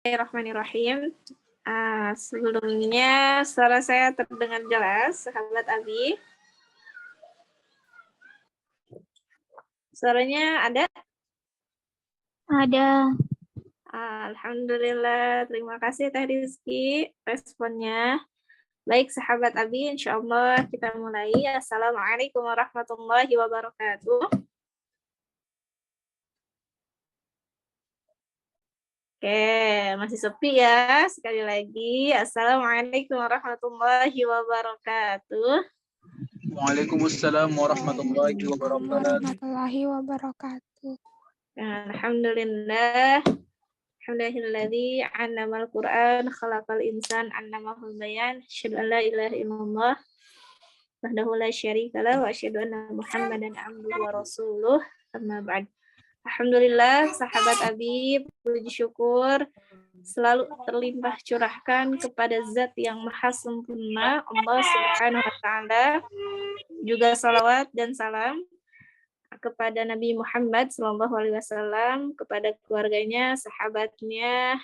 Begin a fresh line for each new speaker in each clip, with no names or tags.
Bismillahirrahmanirrahim. Sebelumnya suara saya terdengar jelas, sahabat Abi. Suaranya ada?
Ada.
Alhamdulillah, terima kasih Teh Rizky responnya. Baik sahabat Abi, insya Allah kita mulai. Assalamualaikum warahmatullahi wabarakatuh. Oke, masih sepi ya. Sekali lagi, Assalamualaikum warahmatullahi wabarakatuh.
Waalaikumsalam warahmatullahi wabarakatuh.
Alhamdulillah. Alhamdulillahilladzi 'allamal Qur'an khalaqal insan 'allamahul bayan. Asyhadu an la ilaha illallah wahdahu la syarika lah wa asyhadu anna Muhammadan 'abduhu wa rasuluh. Amma ba'd. Alhamdulillah, sahabat Abi, puji syukur selalu terlimpah curahkan kepada Zat yang Maha Sempurna, Allah Subhanahu wa taala. Juga salawat dan salam kepada Nabi Muhammad SAW, kepada keluarganya, sahabatnya,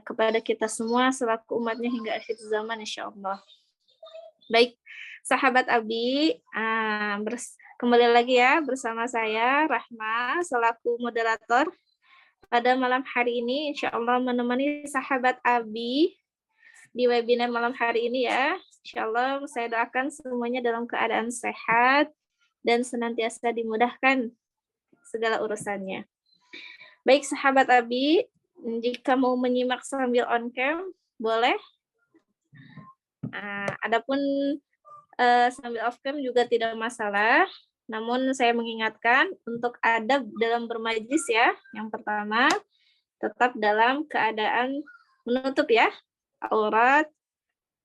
kepada kita semua selaku umatnya hingga akhir zaman, insya Allah. Baik, sahabat Abi, kembali lagi ya bersama saya, Rahma, selaku moderator. Pada malam hari ini, insya Allah menemani sahabat Abi di webinar malam hari ini ya. Insya Allah saya doakan semuanya dalam keadaan sehat, dan senantiasa dimudahkan segala urusannya. Baik sahabat Abi, jika mau menyimak sambil on cam, boleh. Adapun sambil off cam juga tidak masalah. Namun saya mengingatkan untuk adab dalam bermajlis ya. Yang pertama, tetap dalam keadaan menutup ya, aurat,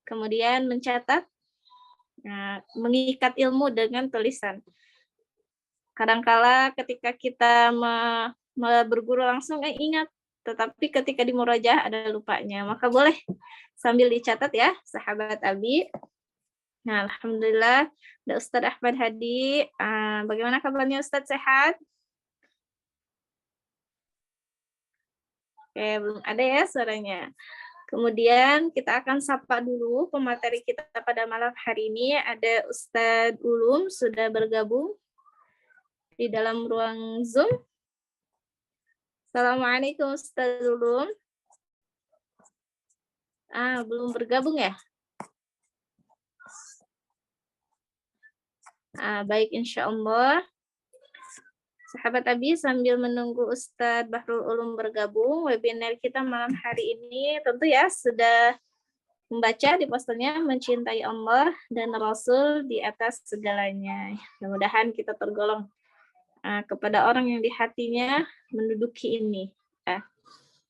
kemudian mencatat, mengikat ilmu dengan tulisan. Kadangkala ketika kita berguru langsung ingat, tetapi ketika di murojaah ada lupanya. Maka boleh sambil dicatat ya, sahabat Abi. Nah, alhamdulillah, ada Ustadz Ahmad Hadi. Bagaimana kabarnya Ustadz, sehat? Oke, belum ada ya suaranya. Kemudian kita akan sapa dulu pemateri kita pada malam hari ini. Ada Ustadz Ulum sudah bergabung di dalam ruang Zoom. Assalamualaikum Ustadz Ulum. Belum bergabung ya? Baik, insya Allah. Sahabat Abi, sambil menunggu Ustadz Bahrul Ulum bergabung, webinar kita malam hari ini tentu ya sudah membaca di posternya mencintai Allah dan Rasul di atas segalanya. Mudah-mudahan kita tergolong kepada orang yang di hatinya menduduki ini.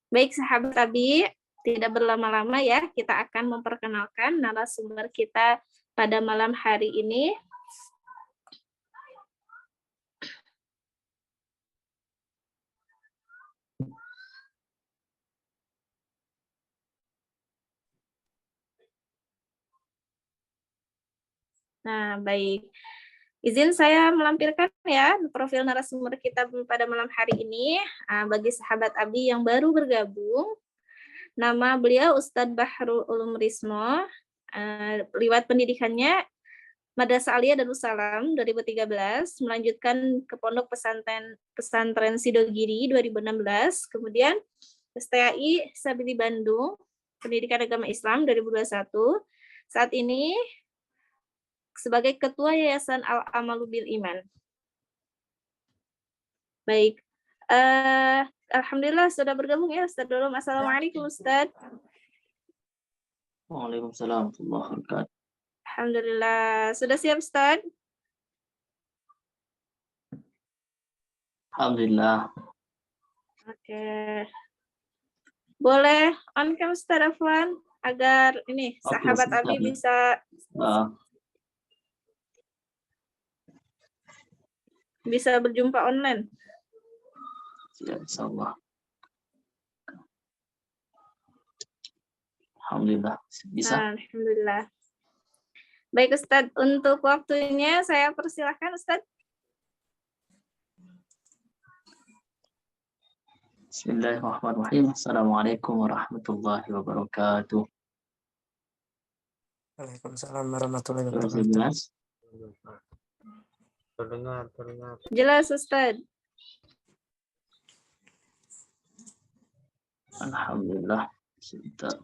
Baik sahabat Abi, tidak berlama-lama ya, kita akan memperkenalkan narasumber kita pada malam hari ini. Nah, baik. Izin saya melampirkan ya profil narasumber kita pada malam hari ini. Bagi sahabat Abi yang baru bergabung, nama beliau Ustadz Bahrul Ulum Rismo. Riwayat pendidikannya Madrasah Aliyah Darussalam 2013, melanjutkan ke Pondok Pesantren Sidogiri 2016, kemudian STAI Sabili Bandung, Pendidikan Agama Islam 2021. Saat ini sebagai Ketua Yayasan Al-Amalu Bil Iman. Baik. Alhamdulillah sudah bergabung ya Ustadz Ulum. Assalamualaikum Ustadz.
Waalaikumsalam warahmatullahi wabarakatuh.
Alhamdulillah. Sudah siap Ustadz?
Alhamdulillah.
Oke. Boleh on cam Ustadz Afwan agar ini sahabat Abi bisa berjumpa online.
Ya, insyaallah. Alhamdulillah bisa.
Alhamdulillah. Baik Ustadz, untuk waktunya saya persilahkan Ustadz.
Bismillahirrahmanirrahim. Assalamualaikum warahmatullahi wabarakatuh.
Waalaikumsalam warahmatullahi
Suara saya
wabarakatuh.
jelas?
Terdengar.
Jelas, Ustaz.
Alhamdulillah. Sebentar.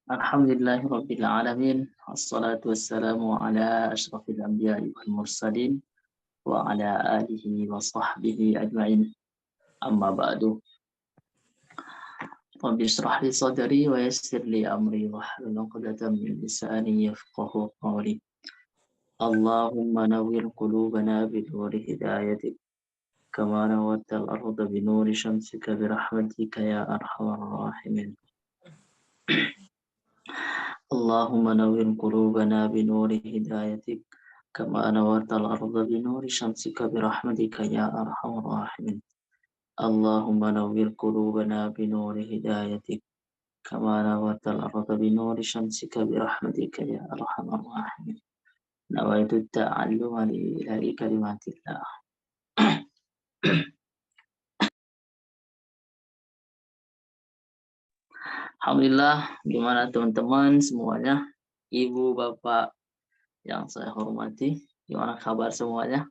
Alhamdulillahirabbil alamin. Wassalatu wassalamu ala asyrafil anbiya'i wal mursalin wa ala alihi wa sahbihi ajma'in. Amma ba'du. Rabbi shrah li sadri wa yassir li amri wahlul 'uqdatam min lisani yafqahu qawli. Allahumma nawwir qulubana bi nuri hidayatik kama nawwartal arda bi nuri syamsika bi rahmatika ya arhamar rahimin. Allahumma nawwir qulubana bi nuri hidayatik kama nawwartal arda bi nuri syamsika bi rahmatika ya arhamar rahimin. Allahumma nawwir qulubana bi nuri hidayatik kama nawwartal arda bi nuri syamsika bi rahmatika ya arhamar rahimin. Nawaitu ta'alluma li ilahi kalimatillah. Alhamdulillah, gimana teman-teman semuanya, ibu bapak yang saya hormati, gimana kabar semuanya?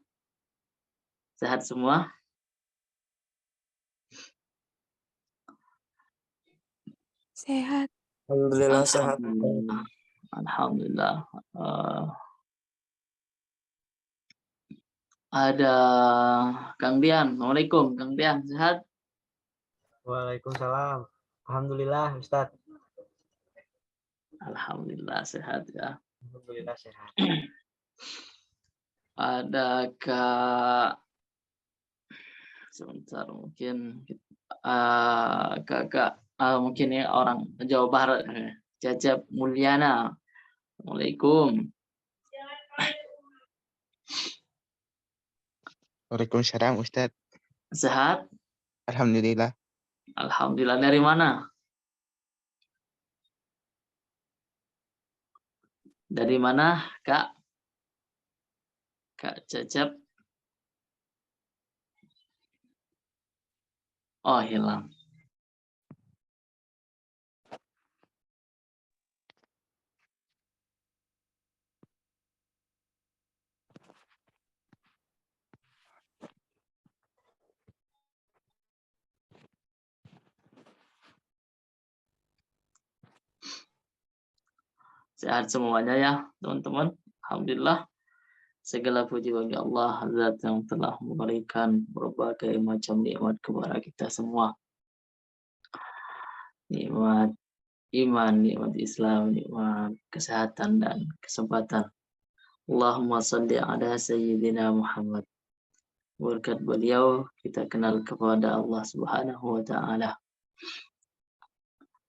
Sehat semua?
Sehat.
Alhamdulillah sehat.
Alhamdulillah. Alhamdulillah. Ada Kang Dian. Assalamualaikum, Kang Dian. Sehat?
Waalaikumsalam. Alhamdulillah Ustaz.
Alhamdulillah sehat ya.
Alhamdulillah sehat.
Ada Kak, sebentar mungkin kakak mungkin ya orang Jawa Barat, Cecep Mulyana. Assalamualaikum.
Waalaikumsalam Ustadz.
Sehat?
Alhamdulillah.
Alhamdulillah. Dari mana? Dari mana, Kak? Kak Cecep? Oh, hilang. Sehat semuanya ya, teman-teman. Alhamdulillah. Segala puji bagi Allah, Zat yang telah memberikan berbagai macam nikmat kepada kita semua. Nikmat iman, nikmat Islam, nikmat kesehatan dan kesempatan. Allahumma salli ala Sayyidina Muhammad. Berkat beliau kita kenal kepada Allah Subhanahu wa Ta'ala.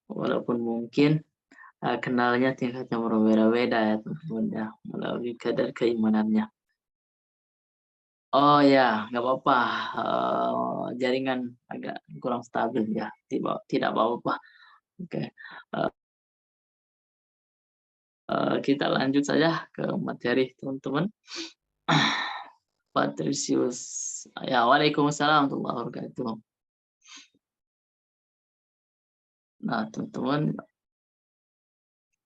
Walaupun mungkin kenalnya tingkatnya berbeda-beda ya teman-teman ya, melalui kadar keimanannya. Oh ya, nggak apa-apa. Jaringan agak kurang stabil ya, tidak apa-apa. Oke. Kita lanjut saja ke materi teman-teman. Patricius. Ya, waalaikumsalam warahmatullahi wabarakatuh. Nah, teman-teman,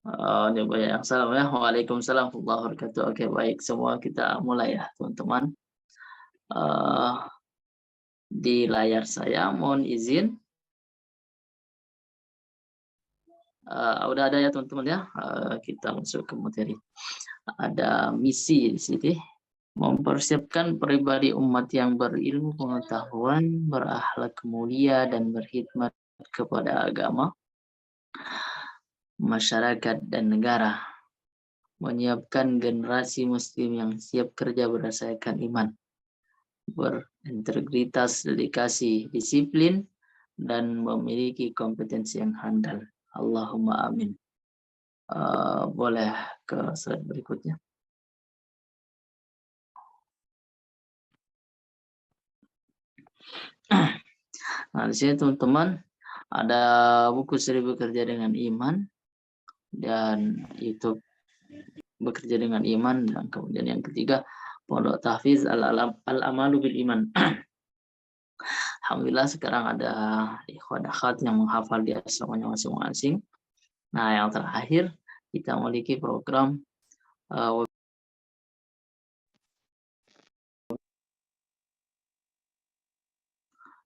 coba yang salam ya. Waalaikumsalam warahmatullahi wabarakatuh. Oke, baik. Semua kita mulai ya, teman-teman. Di layar saya, mohon izin. Udah ada ya, teman-teman ya. Kita masuk ke materi. Ada misi di sini. Mempersiapkan pribadi umat yang berilmu pengetahuan, berakhlak mulia, dan berkhidmat kepada agama, masyarakat, dan negara. Menyiapkan generasi muslim yang siap kerja berdasarkan iman, berintegritas, dedikasi, disiplin, dan memiliki kompetensi yang handal. Allahumma amin. Boleh ke slide berikutnya. Nah, di sini teman-teman ada buku 1000 Bekerja dengan Iman, dan YouTube Bekerja dengan Iman, dan kemudian yang ketiga Pondok Tahfiz Al-Amalu bil Iman. Alhamdulillah sekarang ada ikhwan akhwat yang menghafal di asramanya masing-masing. Nah, yang terakhir kita memiliki program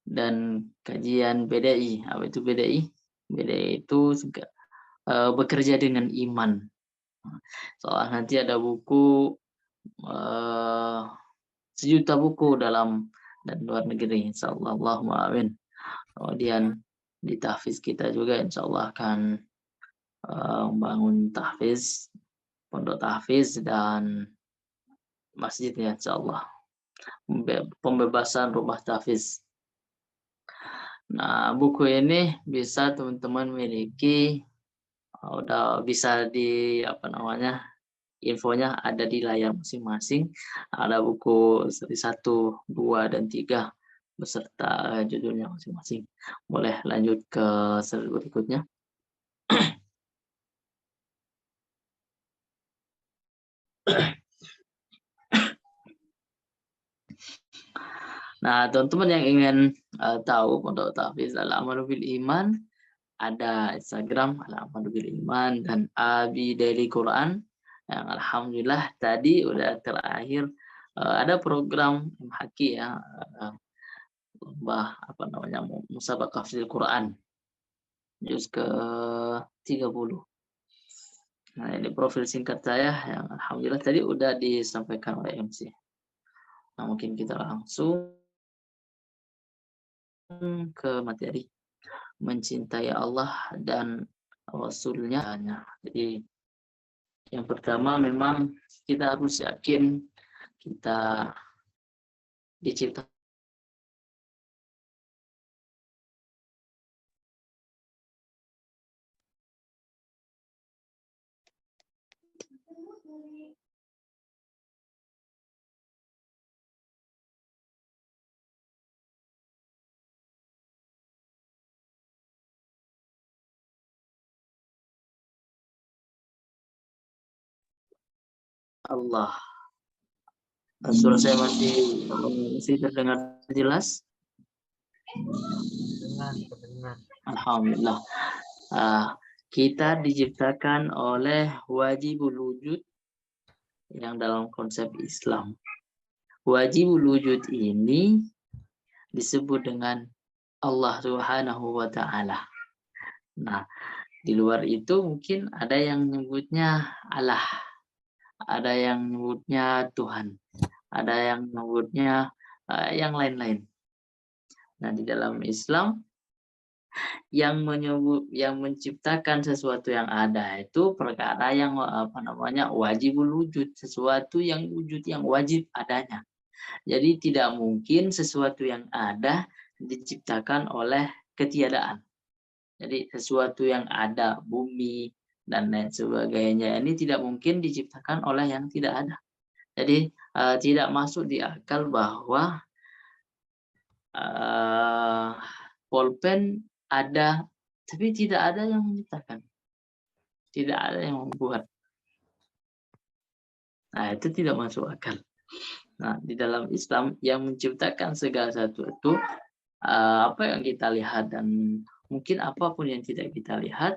dan kajian BDI. Apa itu BDI? BDI itu bekerja dengan iman. Soalnya nanti ada buku sejuta buku dalam dan luar negeri, insyaallah. Allahumma amin. Kemudian di tahfiz kita juga insyaallah akan membangun tahfiz, pondok tahfiz dan masjid ya insyaallah. Pembebasan rumah tahfiz. Nah, buku ini bisa teman-teman miliki, udah bisa infonya ada di layar masing-masing. Ada buku seri 1, 2, dan 3 beserta judulnya masing-masing. Boleh lanjut ke seri berikutnya. Nah, teman-teman yang ingin tahu Pondok Tahfiz Al-Amalu bil Iman, ada Instagram Al-Amalu bil Iman dan Abi Daily Quran. Yang alhamdulillah tadi udah terakhir ada program MHQ ya, lomba musabaqah fil Quran juz ke 30. Nah, ini profil singkat saya yang alhamdulillah tadi udah disampaikan oleh MC. Nah, mungkin kita langsung ke materi mencintai Allah dan Rasulnya. Jadi yang pertama memang kita harus yakin kita diciptakan Allah. Suara saya masih terdengar jelas?
Terdengar.
Alhamdulillah. Kita diciptakan oleh wajibul wujud yang dalam konsep Islam. Wajibul wujud ini disebut dengan Allah Subhanahu wa Ta'ala. Nah, di luar itu mungkin ada yang nyebutnya Allah, ada yang nyebutnya Tuhan, ada yang nyebutnya yang lain-lain. Nah, di dalam Islam yang menciptakan sesuatu yang ada itu perkara yang wajibul wujud, sesuatu yang wujud yang wajib adanya. Jadi tidak mungkin sesuatu yang ada diciptakan oleh ketiadaan. Jadi sesuatu yang ada, bumi dan lain sebagainya ini tidak mungkin diciptakan oleh yang tidak ada. Jadi tidak masuk di akal bahwa pulpen ada, tapi tidak ada yang menciptakan. Tidak ada yang membuat. Nah, itu tidak masuk akal. Nah, di dalam Islam yang menciptakan segala sesuatu itu apa yang kita lihat dan mungkin apapun yang tidak kita lihat,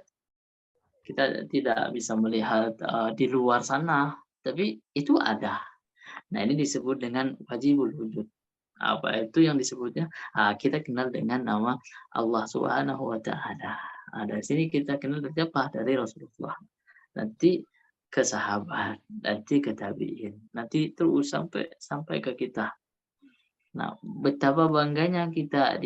kita tidak bisa melihat di luar sana, tapi itu ada. Nah, ini disebut dengan wajibul wujud. Apa itu yang disebutnya? Kita kenal dengan nama Allah Subhanahu wa Ta'ala. Dari sini kita kenal siapa? Dari Rasulullah. Nanti ke sahabat, nanti ke tabi'in, nanti terus sampai ke kita. Nah, betapa bangganya kita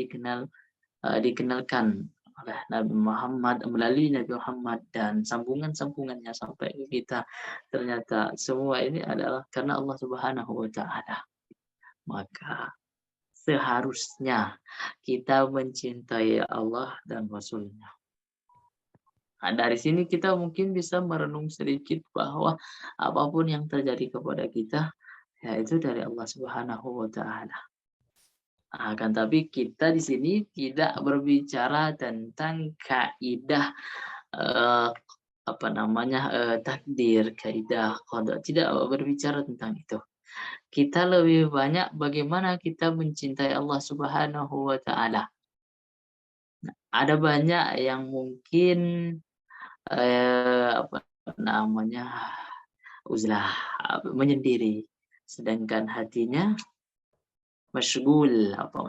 dikenalkan oleh Nabi Muhammad, melalui Nabi Muhammad dan sambungan-sambungannya sampai ke kita. Ternyata semua ini adalah karena Allah Subhanahu wa Ta'ala. Maka seharusnya kita mencintai Allah dan Rasulnya. Nah, dari sini kita mungkin bisa merenung sedikit bahwa apapun yang terjadi kepada kita, yaitu dari Allah Subhanahu wa Ta'ala. Akan tapi kita di sini tidak berbicara tentang kaidah takdir, kaidah qada, tidak berbicara tentang itu. Kita lebih banyak bagaimana kita mencintai Allah Subhanahu wa taala. Ada banyak yang mungkin apa namanya, uzlah, menyendiri, sedangkan hatinya masyghul apa,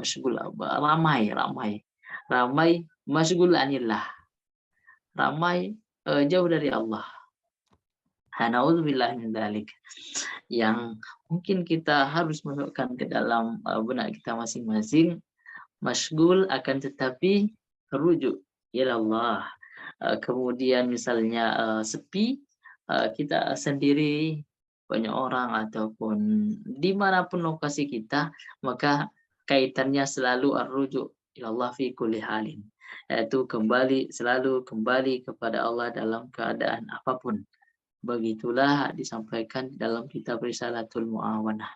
ramai masyghul anillah, ramai jauh dari Allah. Na'udzubillah min dzalik. Yang mungkin kita harus masukkan ke dalam benak kita masing-masing, masyghul akan tetapi rujuk ila Allah. Kemudian misalnya sepi, kita sendiri, banyak orang ataupun dimanapun lokasi kita, maka kaitannya selalu ar-rujuk ilallah fi kulli halin, yaitu selalu kembali kepada Allah dalam keadaan apapun. Begitulah disampaikan dalam kitab Risalatul Mu'awanah.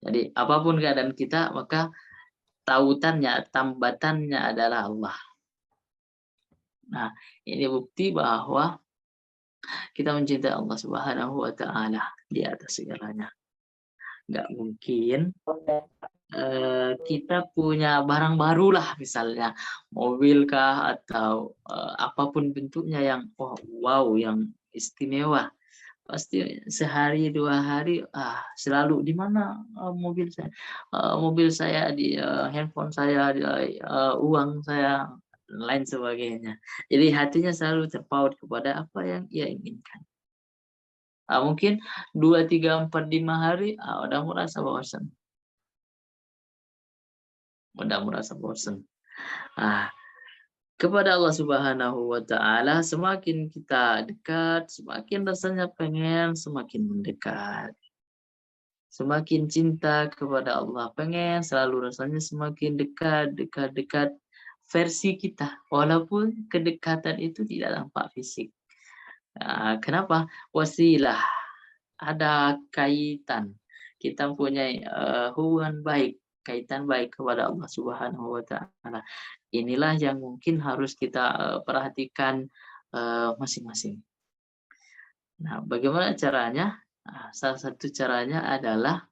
Jadi apapun keadaan kita, maka tambatannya adalah Allah. Nah, ini bukti bahwa kita mencintai Allah Subhanahu wa taala di atas segalanya. Nggak mungkin kita punya barang baru lah, misalnya mobil kah atau apapun bentuknya yang wow, yang istimewa. Pasti sehari 2 hari selalu di mana mobil saya di handphone saya, di uang saya, lain sebagainya. Jadi hatinya selalu terpaut kepada apa yang ia inginkan. Mungkin 2, 3, 4, 5 hari udah merasa bosan. Kepada Allah Subhanahu wa taala semakin kita dekat, semakin rasanya pengen semakin mendekat. Semakin cinta kepada Allah, pengen selalu rasanya semakin dekat versi kita, walaupun kedekatan itu tidak tampak fisik. Kenapa? Wasilah, ada kaitan. Kita mempunyai hubungan baik, kaitan baik kepada Allah Subhanahu wa taala. Inilah yang mungkin harus kita perhatikan masing-masing. Nah, bagaimana caranya? Salah satu caranya adalah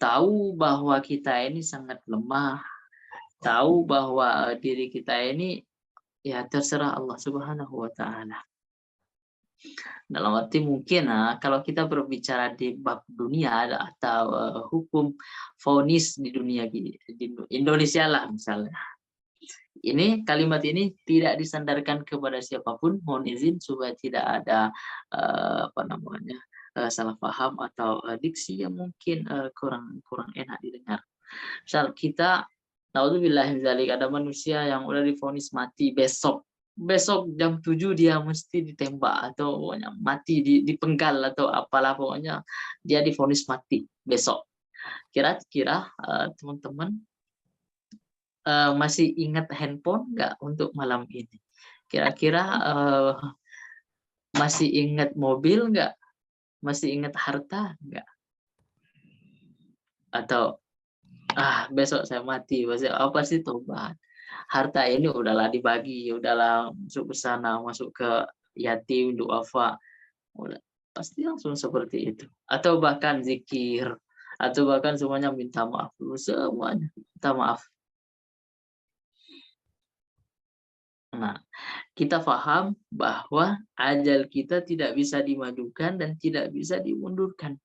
tahu bahwa kita ini sangat lemah, tahu bahwa diri kita ini ya terserah Allah Subhanahu wa taala. Dalam arti mungkin kalau kita berbicara di bab dunia atau hukum vonis di dunia di Indonesia lah misalnya. Kalimat ini tidak disandarkan kepada siapapun, mohon izin supaya tidak ada salah paham atau diksi yang mungkin kurang enak didengar. Misal kita, naudzubillah min dzalik, ada manusia yang udah divonis mati besok jam 7 dia mesti ditembak atau pokoknya mati dipenggal atau apalah, pokoknya dia divonis mati besok. Kira-kira teman-teman masih ingat handphone nggak untuk malam ini? Kira-kira masih ingat mobil nggak? Masih ingat harta nggak? Atau besok saya mati, apa sih tobat? Harta ini udahlah dibagi, udahlah masuk ke sana, masuk ke yatim, duafa, pasti langsung seperti itu. Atau bahkan zikir, atau bahkan semuanya minta maaf, semuanya minta maaf. Nah, kita paham bahwa ajal kita tidak bisa dimajukan dan tidak bisa dimundurkan,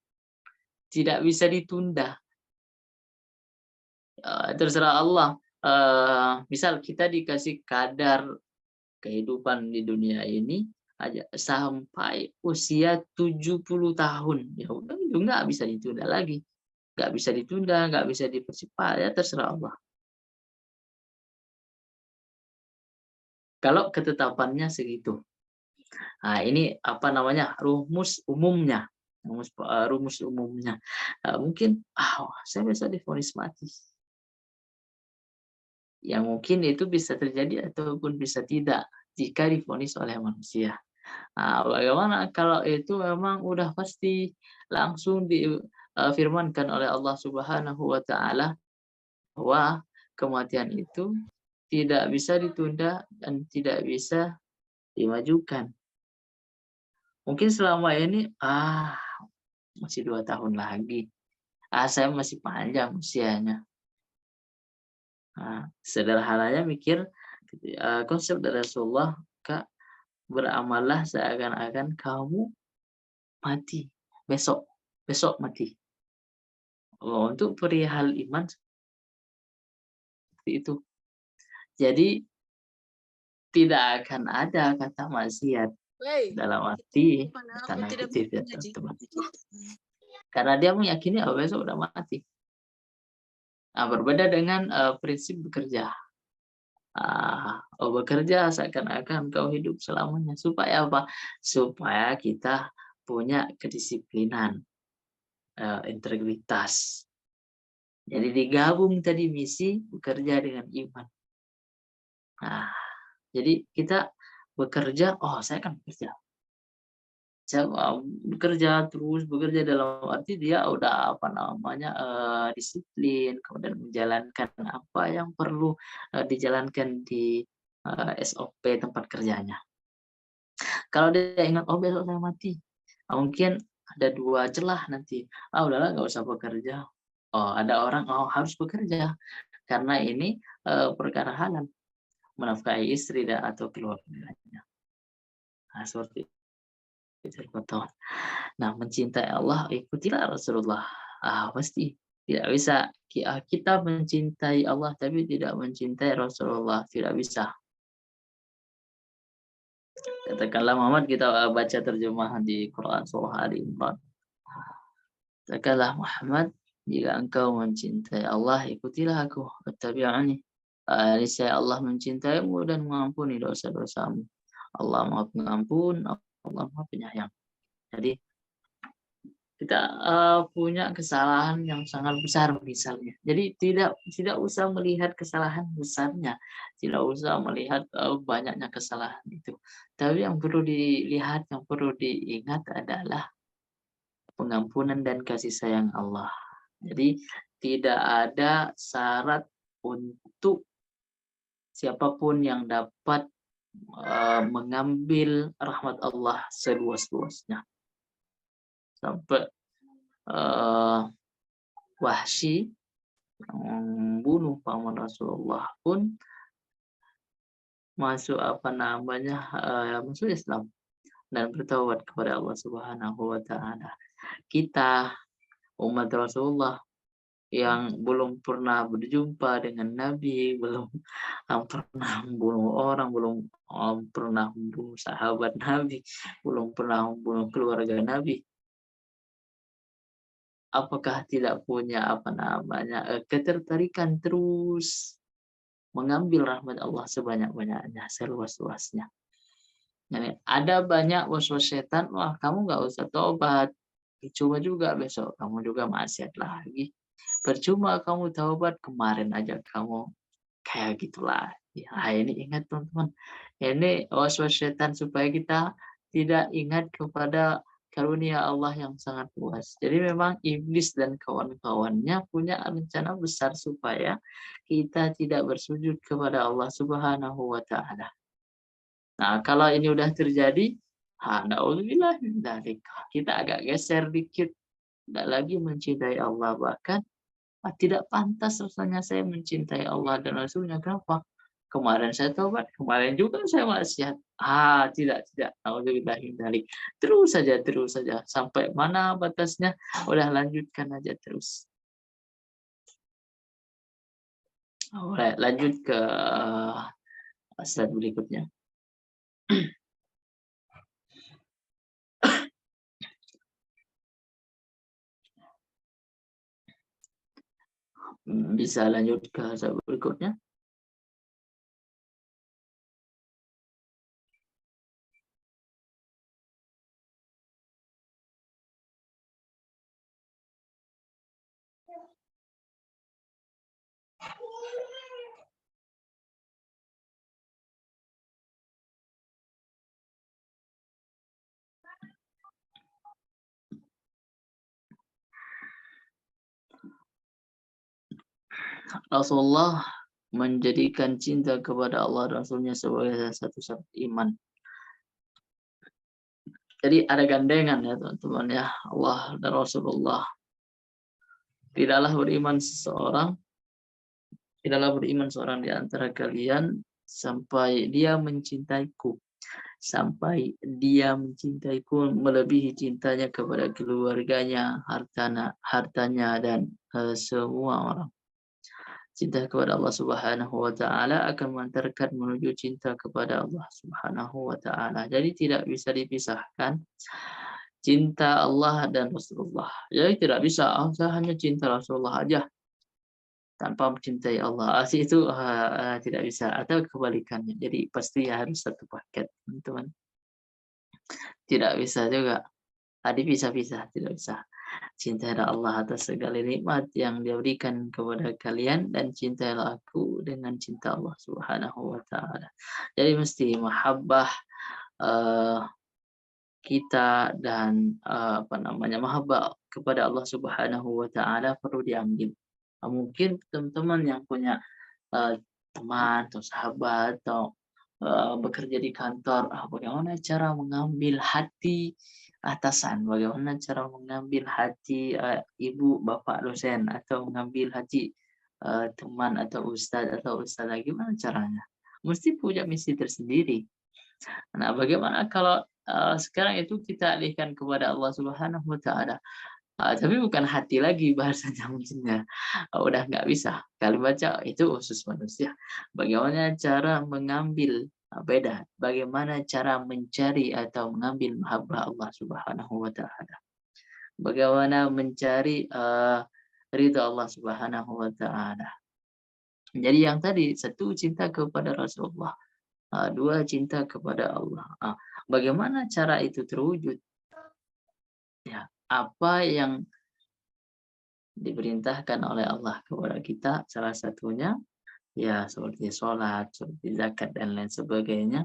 tidak bisa ditunda. Terserah Allah. Misal kita dikasih kadar kehidupan di dunia ini aja sampai usia 70 tahun, ya udah itu nggak bisa ditunda lagi, nggak bisa ditunda, nggak bisa dipercepat, ya terserah Allah. Kalau ketetapannya segitu. Nah, ini rumus umumnya. Mungkin saya bisa divonis mati. Yang mungkin itu bisa terjadi ataupun bisa tidak jika divonis oleh manusia. Nah, bagaimana kalau itu memang udah pasti langsung difirmankan oleh Allah Subhanahu wa taala bahwa kematian itu tidak bisa ditunda dan tidak bisa dimajukan. Mungkin selama ini masih 2 tahun lagi. Saya masih panjang usianya. Nah, sederhananya mikir konsep dari Rasulullah, Kak, beramallah seakan-akan kamu mati besok, besok mati. Untuk perihal iman seperti itu. Jadi tidak akan ada kata maksiat dalam arti tanda kutip ya teman-teman. Karena dia meyakini besok udah mati. Nah, berbeda dengan prinsip bekerja. Bekerja seakan-akan kau hidup selamanya. Supaya apa? Supaya kita punya kedisiplinan, integritas. Jadi digabung tadi misi bekerja dengan iman. Nah, jadi kita bekerja, saya kan bekerja. Saya bekerja terus, bekerja dalam arti dia udah disiplin, kemudian menjalankan apa yang perlu dijalankan di SOP tempat kerjanya. Kalau dia ingat, besok saya mati, mungkin ada 2 celah nanti. Udahlah nggak usah bekerja. Ada orang harus bekerja karena ini perkara halal, menafkahi istri atau keluarganya. Nah, seperti itu. Nah, mencintai Allah, ikutilah Rasulullah. Pasti tidak bisa kita mencintai Allah tapi tidak mencintai Rasulullah, tidak bisa. Katakanlah Muhammad, kita baca terjemahan di Quran surah Ali Imran. Katakanlah Muhammad, jika engkau mencintai Allah, ikutilah aku, ittabi'uni. Niscaya Allah mencintaimu dan mengampuni dosa-dosamu. Allah Maha Pengampun, Allah Maha Penyayang. Jadi kita punya kesalahan yang sangat besar misalnya. Jadi tidak usah melihat kesalahan besarnya, tidak usah melihat banyaknya kesalahan itu. Tapi yang perlu dilihat, yang perlu diingat adalah pengampunan dan kasih sayang Allah. Jadi tidak ada syarat untuk siapapun yang dapat mengambil rahmat Allah seluas-luasnya. Sampai Wahsy yang membunuh paman Rasulullah pun masuk masuk Islam dan bertaubat kepada Allah Subhanahu wa taala. Kita umat Rasulullah yang belum pernah berjumpa dengan Nabi, belum pernah membunuh orang, belum pernah membunuh sahabat Nabi, belum pernah membunuh keluarga Nabi. Apakah tidak punya ketertarikan terus mengambil rahmat Allah sebanyak-banyaknya, seluas-luasnya? Jadi, ada banyak waswas setan, kamu nggak usah tobat, percuma juga besok kamu juga maksiat lagi. Percuma kamu taubat, kemarin aja kamu kayak gitulah. Ini ingat teman-teman, ini waswas setan supaya kita tidak ingat kepada karunia Allah yang sangat luas. Jadi memang iblis dan kawan-kawannya punya rencana besar supaya kita tidak bersujud kepada Allah Subhanahu wa taala. Nah, kalau ini udah terjadi, na'udzubillah min dzalik. Kita agak geser dikit, tidak lagi mencintai Allah, bahkan tidak pantas rasanya saya mencintai Allah dan Rasulnya. Kenapa? Kemarin saya tobat, kemarin juga saya maksiat. Tidak. Alhamdulillah. Terus saja. Sampai mana batasnya? Udah lanjutkan aja terus. Boleh lanjut ke slide berikutnya. Bisa lanjut ke slide berikutnya. Rasulullah menjadikan cinta kepada Allah dan Rasulnya sebagai satu syarat iman. Jadi ada gandengan ya teman-teman ya, Allah dan Rasulullah. Tidaklah beriman seorang di antara kalian sampai dia mencintaiku, melebihi cintanya kepada keluarganya, hartanya dan semua orang. Cinta kepada Allah Subhanahu wa taala akan mengantarkan menuju cinta kepada Allah Subhanahu wa taala. Jadi tidak bisa dipisahkan cinta Allah dan Rasulullah. Jadi tidak bisa saya hanya cinta Rasulullah aja tanpa mencintai Allah. Itu tidak bisa, atau kebalikannya. Jadi pasti harus satu paket, teman-teman. Tidak bisa juga. Dipisah-pisah, tidak bisa. Cintailah Allah atas segala nikmat yang Dia berikan kepada kalian dan cintailah aku dengan cinta Allah Subhanahu wa taala. Jadi mesti mahabbah kita dan mahabbah kepada Allah Subhanahu wa taala perlu diambil. Mungkin teman-teman yang punya teman atau sahabat atau bekerja di kantor, bagaimana cara mengambil hati atasan, bagaimana cara mengambil hati ibu bapak dosen, atau mengambil hati teman atau ustadz lagi, gimana caranya? Mesti punya misi tersendiri. Nah, bagaimana kalau sekarang itu kita alihkan kepada Allah Subhanahu wa taala? Tapi bukan hati lagi bahasanya mungkinnya. Udah nggak bisa. Kalau baca itu usus manusia. Bagaimana cara mengambil, beda. Bagaimana cara mencari atau mengambil mahabbah Allah Subhanahu wa taala. Bagaimana mencari ridha Allah Subhanahu wa taala. Jadi yang tadi, satu, cinta kepada Rasulullah. Dua, cinta kepada Allah. Bagaimana cara itu terwujud? Ya, apa yang diperintahkan oleh Allah kepada kita, salah satunya ya seperti sholat, seperti zakat dan lain sebagainya,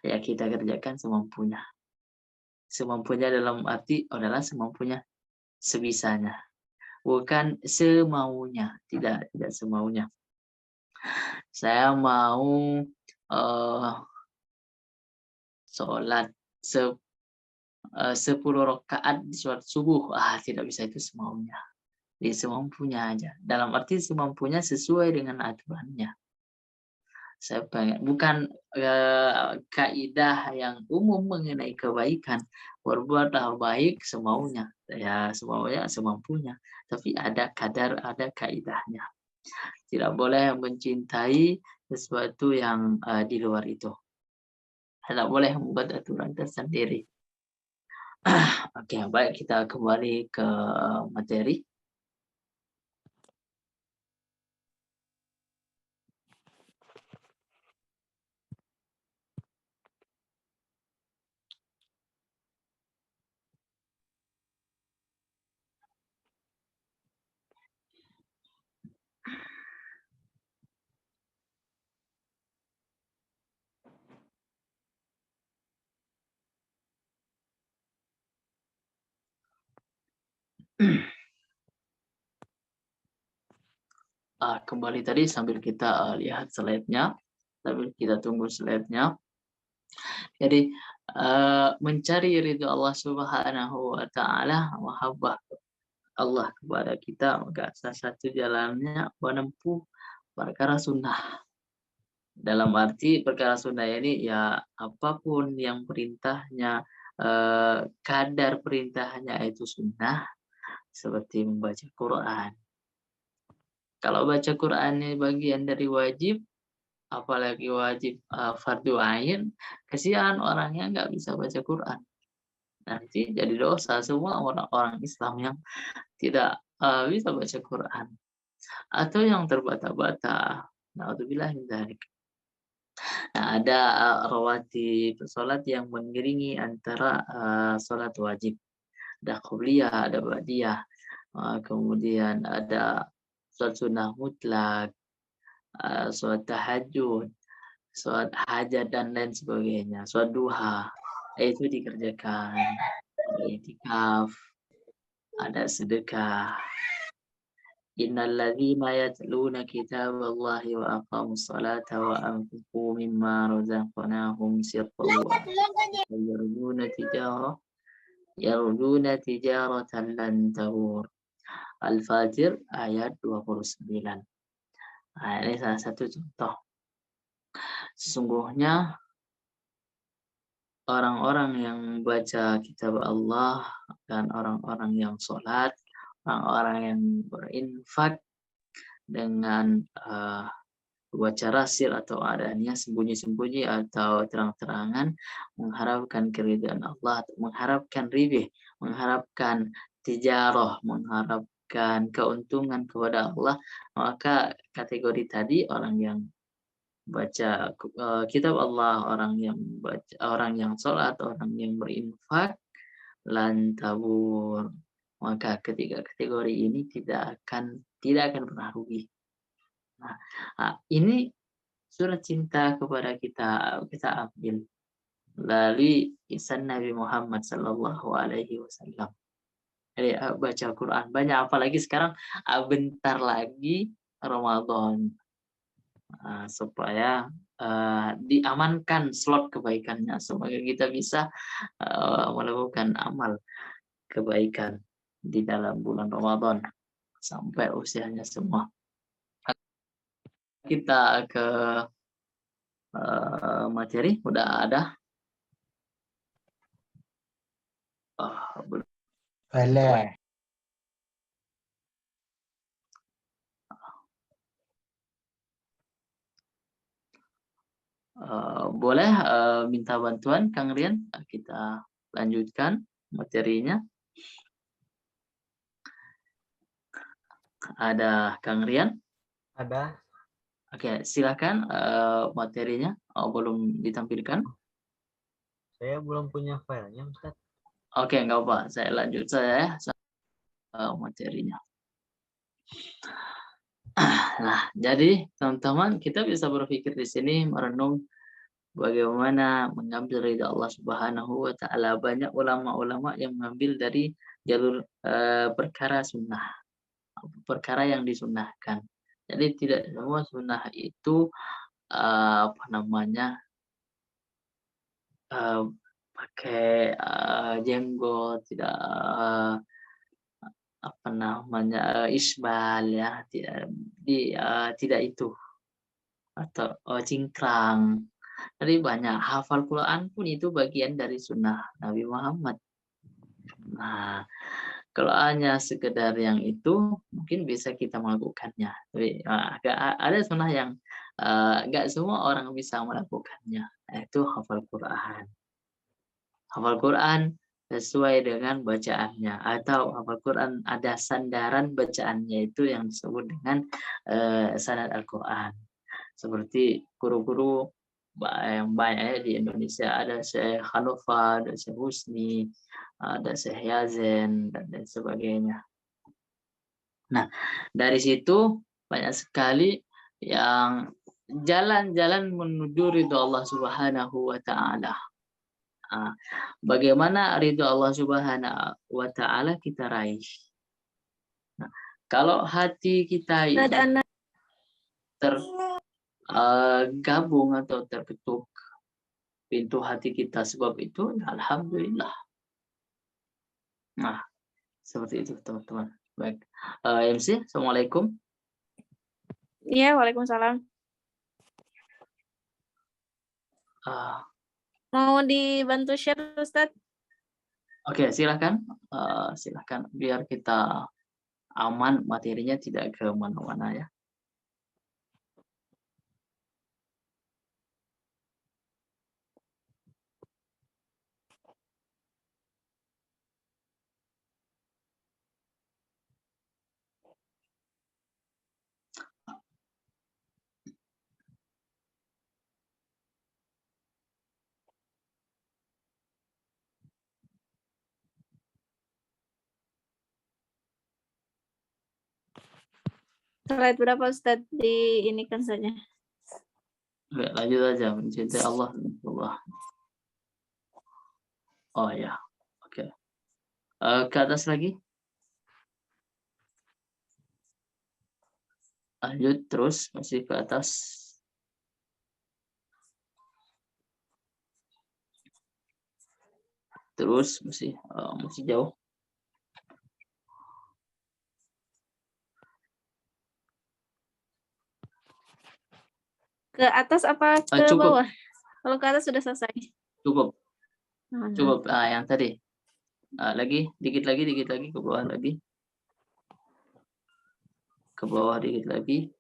ya kita kerjakan semampunya. Semampunya dalam arti adalah semampunya, sebisanya, bukan semaunya, tidak semaunya. Saya mau sholat 10 rakaat di sholat subuh, tidak bisa, itu semaunya. Di semampunya aja. Dalam arti semampunya sesuai dengan aturannya. Saya pengen, bukan kaidah yang umum mengenai kebaikan. Berbuatlah baik semaunya. Ya, semaunya, semampunya. Tapi ada kadar, ada kaidahnya. Tidak boleh mencintai sesuatu yang di luar itu. Tidak boleh membuat aturan tersendiri. Oke, baik, kita kembali ke materi. Kembali tadi sambil kita lihat slide-nya, sambil kita tunggu slide-nya. Jadi mencari ridho Allah Subhanahu wa taala, mahabbah Allah kepada kita, maka salah satu jalannya menempuh perkara sunnah. Dalam arti perkara sunnah ini ya apapun yang perintahnya, kadar perintahnya itu sunnah, seperti membaca Quran. Kalau baca Quran ini bagian dari wajib, apalagi wajib fardu ain, kesian orangnya nggak bisa baca Quran. Nanti jadi dosa semua orang-orang Islam yang tidak bisa baca Quran. Atau yang terbata-bata. Na'udzubillah min dzalik. Nah, ada rawatib salat yang mengiringi antara salat wajib. Ada qabliyah, ada ba'diyah. Kemudian ada salat sunnah mutlak, salat tahajud, salat hajat dan lain sebagainya, salat duha, itu dikerjakan. I'tikaf, ada sedekah. Innal ladzina yatluna kitaballahi wa aqamus salata wa anfaqu mimma razaqnahum sirran wa yarjuna tijarah yarjuna tijaratan lan tabur. Al-Fajr ayat 29. Nah, ini salah satu contoh. Sesungguhnya orang-orang yang baca kitab Allah dan orang-orang yang sholat, orang-orang yang berinfak dengan dua cara sir atau adanya sembunyi-sembunyi atau terang-terangan, mengharapkan keridhaan Allah, mengharapkan ribih, mengharapkan tijarah, mengharapkan keuntungan kepada Allah, maka kategori tadi orang yang baca kitab Allah, orang yang sholat, orang yang berinfak, lan tabur, maka ketiga kategori ini tidak akan pernah rugi. Nah, ini surat cinta kepada kita ambil melalui lisan Nabi Muhammad Sallallahu Alaihi Wasallam. Jadi baca Quran banyak, apalagi sekarang bentar lagi Ramadan, supaya diamankan slot kebaikannya. Semoga kita bisa melakukan amal kebaikan di dalam bulan Ramadan sampai usianya semua. Kita ke materi, udah ada? Belum.
Boleh.
Boleh minta bantuan Kang Rian, kita lanjutkan materinya. Ada Kang Rian?
Ada.
Oke, silakan materinya. Belum ditampilkan?
Saya belum punya filenya, Ustaz.
Oke, nggak apa. Saya lanjut saya materinya. Nah, jadi teman-teman, kita bisa berpikir di sini merenung bagaimana mengambil ridha Allah Subhanahu wa taala. Banyak ulama-ulama yang mengambil dari jalur perkara sunnah, perkara yang disunnahkan. Jadi tidak semua sunnah itu pakai jenggot, tidak isbal ya, tidak itu, atau cingkrang. Jadi banyak hafal Quran pun itu bagian dari sunnah Nabi Muhammad. Nah, kalau hanya sekedar yang itu mungkin bisa kita melakukannya. Tapi ada sunnah yang nggak semua orang bisa melakukannya. Itu hafal Quran. Hafal Quran sesuai dengan bacaannya, atau hafal Quran ada sandaran bacaannya, itu yang disebut dengan sanad Al-Quran. Seperti guru-guru yang banyak di Indonesia, ada Syekh Hanofa, ada Syekh Husni, ada Syekh Yazen, dan lain sebagainya. Nah, dari situ banyak sekali yang jalan-jalan menuju ridho Allah Subhanahu wa taala. Bagaimana ridho Allah Subhanahu wa taala kita raih? Nah, kalau hati kita ini tergabung atau terketuk pintu hati kita sebab itu, alhamdulillah. Nah, seperti itu teman-teman. Baik, MC, assalamualaikum.
Iya, waalaikumsalam. Mau dibantu share, Ustadz?
Oke, silakan. Silakan biar kita aman, materinya tidak ke mana-mana ya.
Slide berapa, Ustadz? Diinikan saja.
Oke, lanjut aja. Mencintai Allah. Oh ya, oke. Ke atas lagi. Lanjut terus, masih ke atas. Terus masih jauh.
Ke atas apa ke
Cukup,
bawah? Kalau ke atas sudah selesai.
cukup.
Nah,
Cukup. Yang tadi. Lagi, dikit lagi ke bawah lagi. Ke bawah dikit lagi.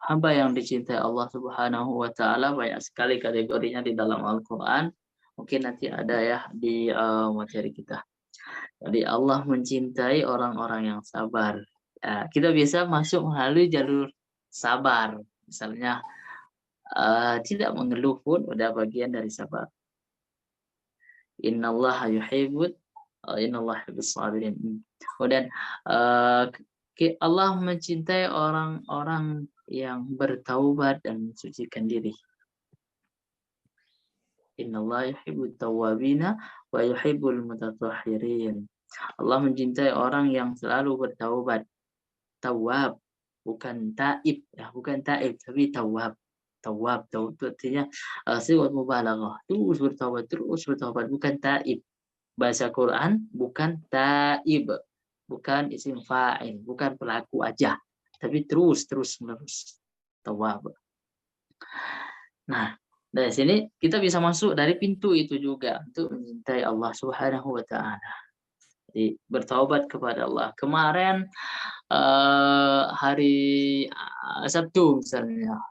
Hamba yang dicintai Allah Subhanahu wa Ta'ala, banyak sekali kategorinya di dalam Al-Quran. Mungkin nanti ada ya di materi kita. Jadi Allah mencintai orang-orang yang sabar. Kita bisa masuk melalui jalur sabar. Misalnya tidak mengeluh pun udah bagian dari sabar. Innallaha yuhibbut innallaha yuhibbus sabirin. Kemudian Allah mencintai orang-orang yang bertaubat dan mensucikan diri. Innallaha yuhibbut tawwabina wa yuhibbul mutatahhirin. Allah mencintai orang yang selalu bertaubat. Tawab, bukan taib, bukan taib, tapi tawab. Tawab itu artinya siwat mubalaghah, terus bertaubat, bukan taib. Bahasa Quran bukan taib, bukan isim fa'il, bukan pelaku aja, tapi terus menerus. Tawab. Nah, dari sini kita bisa masuk dari pintu itu juga untuk mencintai Allah Subhanahu wa Ta'ala. Jadi bertaubat kepada Allah. Kemarin hari Sabtu misalnya,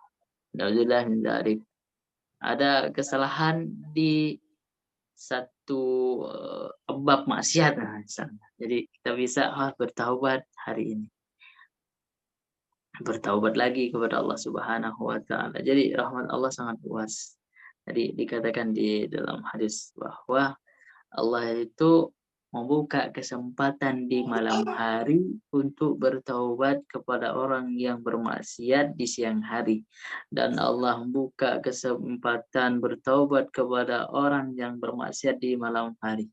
alhamdulillah ada kesalahan di satu bab maksiat misalnya. Jadi kita bisa bertaubat hari ini. Bertaubat lagi kepada Allah Subhanahu wa Ta'ala. Jadi rahmat Allah sangat luas. Jadi dikatakan di dalam hadis bahwa Allah itu membuka kesempatan di malam hari untuk bertaubat kepada orang yang bermaksiat di siang hari. Dan Allah membuka kesempatan bertaubat kepada orang yang bermaksiat di malam hari.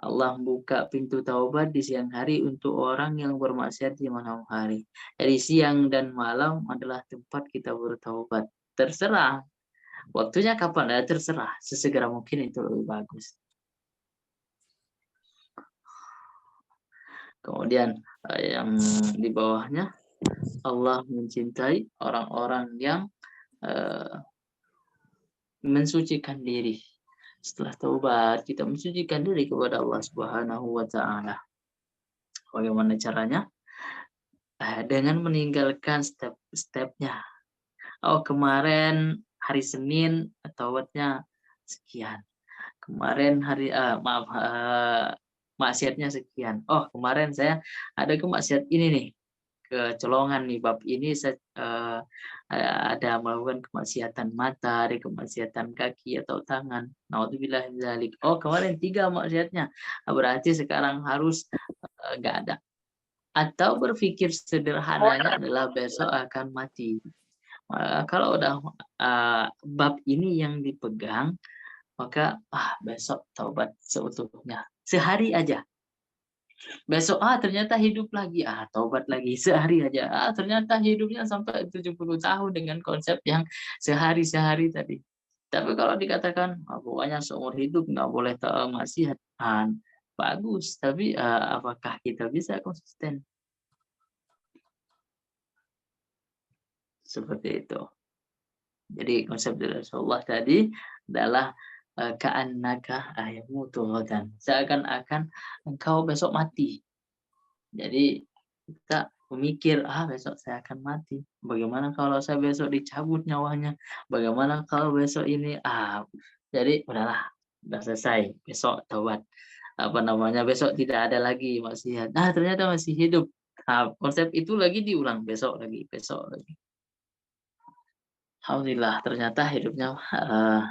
Allah membuka pintu taubat di siang hari untuk orang yang bermaksiat di malam hari. Jadi siang dan malam adalah tempat kita bertaubat. Terserah. Waktunya kapan? Terserah. Sesegera mungkin itu lebih bagus. Kemudian yang di bawahnya, Allah mencintai orang-orang yang mensucikan diri. Setelah taubat, kita mensucikan diri kepada Allah Subhanahu wa Ta'ala. Bagaimana caranya? Dengan meninggalkan step-stepnya. Kemarin hari Senin taubatnya sekian. Kemarin hari maksiatnya sekian. Kemarin saya ada kemaksiat ini nih, kecolongan nih, bab ini ada melakukan kemaksiatan mata, ada kemaksiatan kaki atau tangan. Naudzubillah min dzalik. Kemarin 3 maksiatnya. Berarti sekarang harus nggak ada. Atau berpikir sederhananya adalah besok akan mati. Kalau udah bab ini yang dipegang, maka besok taubat seutuhnya. Sehari aja. Besok ternyata hidup lagi, taubat lagi sehari aja. Ternyata hidupnya sampai 70 tahun dengan konsep yang sehari-sehari tadi. Tapi kalau dikatakan pokoknya seumur hidup nggak boleh maksiat, bagus. Tapi apakah kita bisa konsisten? Seperti itu. Jadi konsep dari Rasulullah tadi adalah ka'annaka yamutu ghadan. Seakan-akan engkau besok mati. Jadi kita memikir, besok saya akan mati. Bagaimana kalau saya besok dicabut nyawanya? Bagaimana kalau besok ini? Jadi udahlah, udah selesai. Besok taubat. Besok tidak ada lagi maksiat. Ternyata masih hidup. Konsep itu lagi diulang, besok lagi. Alhamdulillah, ternyata hidupnya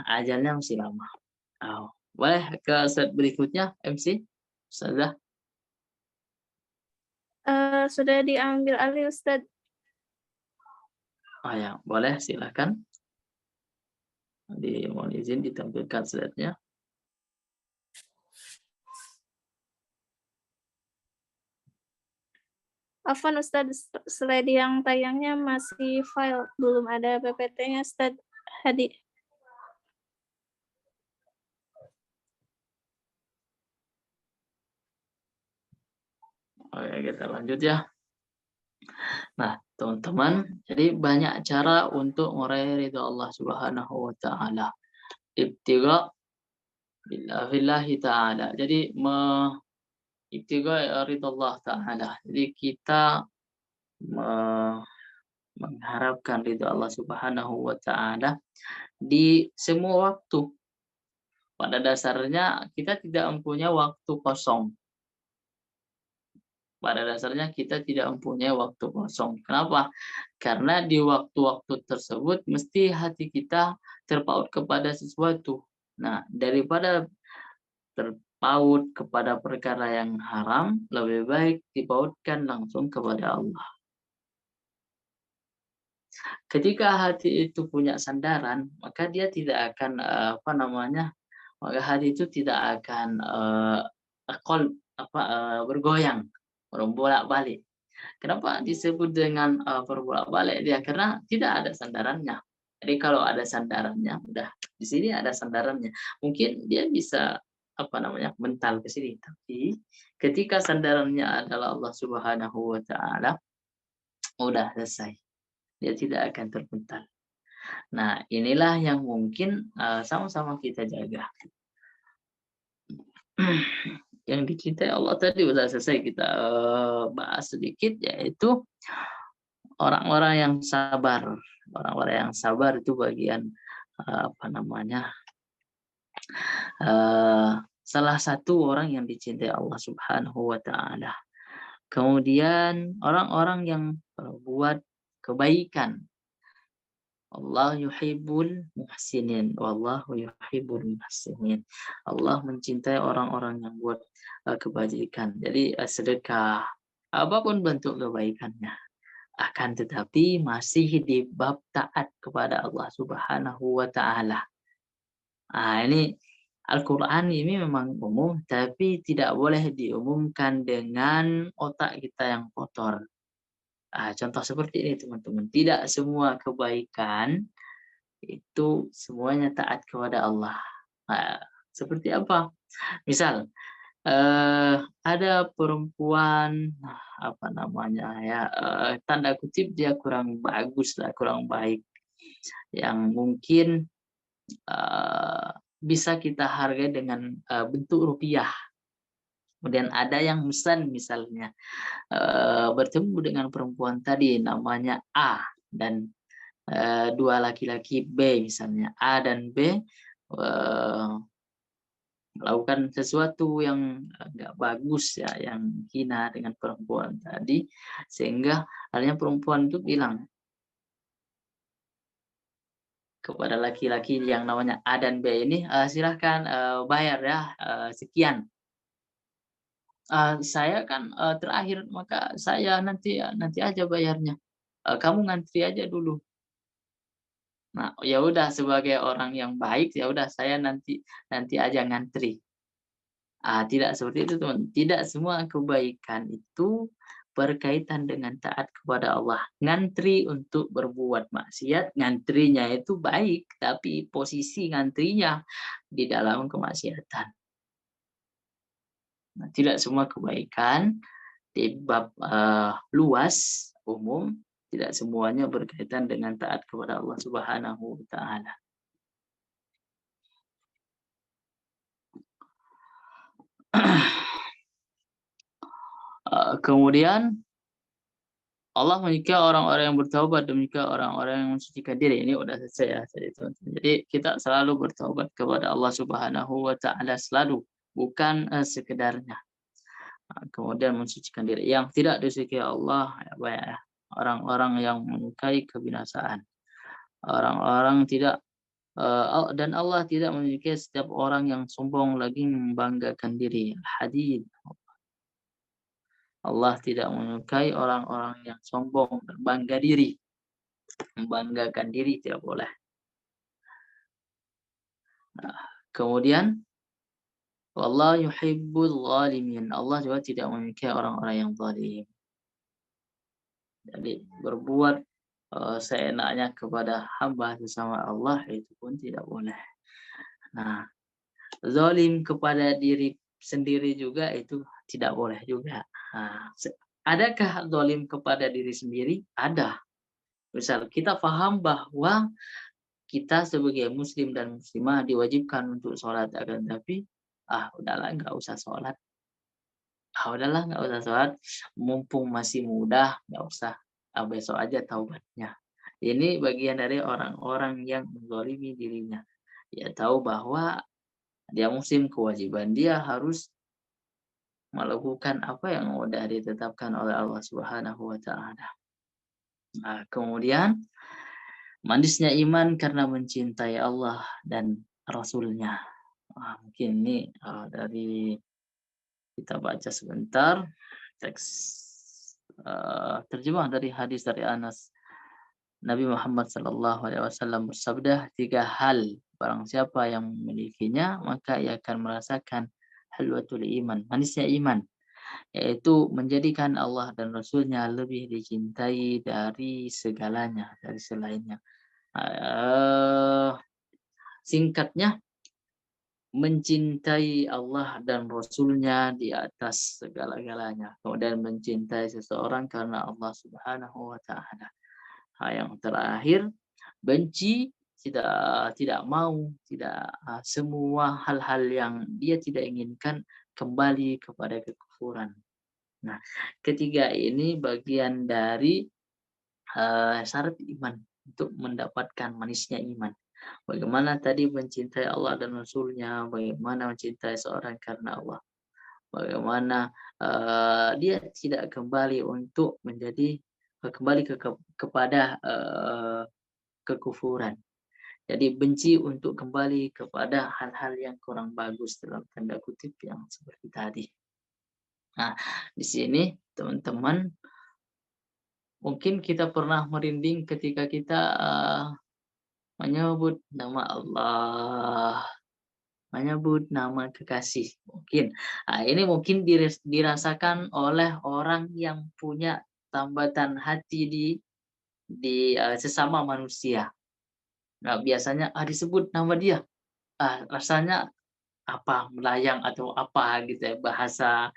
ajalnya masih lama. Boleh ke slide berikutnya, MC? Sudah?
Sudah diambil alih, Ustadz.
Ya, boleh, silakan. Mohon izin ditampilkan slide-nya.
Afwan Ustadz, slide yang tayangnya masih file, belum ada PPT-nya Ustadz Hadi.
Oke, kita lanjut ya. Nah, teman-teman, jadi banyak cara untuk meraih ridha Allah Subhanahu wa taala. Ibtigha billahi taala. Jadi ibtigha ridha Allah taala. Jadi kita mengharapkan ridha Allah Subhanahu wa taala di semua waktu. Pada dasarnya kita tidak mempunyai waktu kosong. Pada dasarnya kita tidak mempunyai waktu kosong. Kenapa? Karena di waktu-waktu tersebut mesti hati kita terpaut kepada sesuatu. Nah, daripada terpaut kepada perkara yang haram, lebih baik dipautkan langsung kepada Allah. Ketika hati itu punya sandaran, maka dia tidak akan maka hati itu tidak akan bergoyang, berbolak-balik. Kenapa disebut dengan berbolak-balik dia? Karena tidak ada sandarannya. Jadi kalau ada sandarannya, udah di sini ada sandarannya. Mungkin dia bisa mental ke sini. Tapi ketika sandarannya adalah Allah Subhanahu wa taala, udah selesai. Dia tidak akan terpental. Nah, inilah yang mungkin sama-sama kita jaga. Yang dicintai Allah tadi udah selesai kita bahas sedikit, yaitu orang-orang yang sabar. Orang-orang yang sabar itu bagian salah satu orang yang dicintai Allah Subhanahu wa taala. Kemudian orang-orang yang berbuat kebaikan. Allah yuhibbul muhsinin, wallahu yuhibbul muhsinin. Allah mencintai orang-orang yang buat kebajikan. Jadi sedekah, apapun bentuk kebaikannya. Akan tetapi masih di bab taat kepada Allah Subhanahu wa taala. Ini Al-Qur'an ini memang umum, tapi tidak boleh diumumkan dengan otak kita yang kotor. Contoh seperti ini teman-teman, tidak semua kebaikan itu semuanya taat kepada Allah. Seperti apa? Misal ada perempuan tanda kutip dia kurang bagus lah, kurang baik, yang mungkin bisa kita hargai dengan bentuk rupiah. Kemudian ada yang misalnya bertemu dengan perempuan tadi namanya A dan dua laki-laki B, misalnya A dan B melakukan sesuatu yang nggak bagus ya, yang hina dengan perempuan tadi, sehingga akhirnya perempuan itu bilang kepada laki-laki yang namanya A dan B ini, silahkan bayar ya sekian. Saya kan terakhir, maka saya nanti aja bayarnya. Kamu ngantri aja dulu. Nah, ya udah, sebagai orang yang baik ya udah, saya nanti aja ngantri. Tidak seperti itu, teman. Tidak semua kebaikan itu berkaitan dengan taat kepada Allah. Ngantri untuk berbuat maksiat, ngantrinya itu baik, tapi posisi ngantrinya di dalam kemaksiatan. Nah, tidak semua kebaikan di bab luas umum, tidak semuanya berkaitan dengan taat kepada Allah Subhanahu wa taala. Kemudian Allah menyukai orang-orang yang bertaubat, demikian orang-orang yang mensucikan diri. Ini udah selesai ya. Jadi kita selalu bertaubat kepada Allah Subhanahu wa taala, selalu, bukan sekedarnya. Kemudian mensucikan diri. Yang tidak disukai Allah ya, orang-orang yang menyukai kebinasaan. Orang-orang tidak dan Allah tidak menyukai setiap orang yang sombong lagi membanggakan diri. Hadid. Allah tidak menyukai orang-orang yang sombong dan bangga diri. Membanggakan diri tidak boleh. Kemudian Allah yuhibbul zalimin. Allah juga tidak menyukai orang-orang yang zalim. Jadi berbuat seenaknya kepada hamba sesama Allah itu pun tidak boleh. Nah, zalim kepada diri sendiri juga itu tidak boleh juga. Adakah zalim kepada diri sendiri? Ada. Misal kita paham bahwa kita sebagai muslim dan muslimah diwajibkan untuk sholat, akan tapi udahlah nggak usah sholat. Udahlah nggak usah sholat, mumpung masih muda, nggak usah. Besok aja taubatnya. Ini bagian dari orang-orang yang menzalimi dirinya. Dia tahu bahwa dia muslim, kewajiban dia harus melakukan apa yang sudah ditetapkan oleh Allah Subhanahu wa taala. Kemudian manisnya iman karena mencintai Allah dan Rasul-Nya. Mungkin ini dari kita baca sebentar teks terjemah dari hadis dari Anas. Nabi Muhammad SAW bersabda, 3 hal barang siapa yang memilikinya maka ia akan merasakan halwatul iman, manisnya iman, yaitu menjadikan Allah dan Rasul-Nya lebih dicintai dari segalanya, dari selainnya. Singkatnya, mencintai Allah dan Rasul-Nya di atas segala-galanya. Kemudian mencintai seseorang karena Allah Subhanahu wa taala. Yang terakhir, benci, tidak mau, tidak semua hal-hal yang dia tidak inginkan kembali kepada kekufuran. Nah, ketiga ini bagian dari syarat iman untuk mendapatkan manisnya iman. Bagaimana tadi mencintai Allah dan Rasul-Nya, bagaimana mencintai seorang karena Allah, bagaimana dia tidak kembali untuk kembali kepada kekufuran. Jadi benci untuk kembali kepada hal-hal yang kurang bagus dalam tanda kutip yang seperti tadi. Nah, di sini teman-teman mungkin kita pernah merinding ketika kita menyebut nama Allah, menyebut nama kekasih. Mungkin ini mungkin dirasakan oleh orang yang punya tambatan hati di sesama manusia. Nah, biasanya disebut nama dia, rasanya apa, melayang atau apa gitu ya, bahasa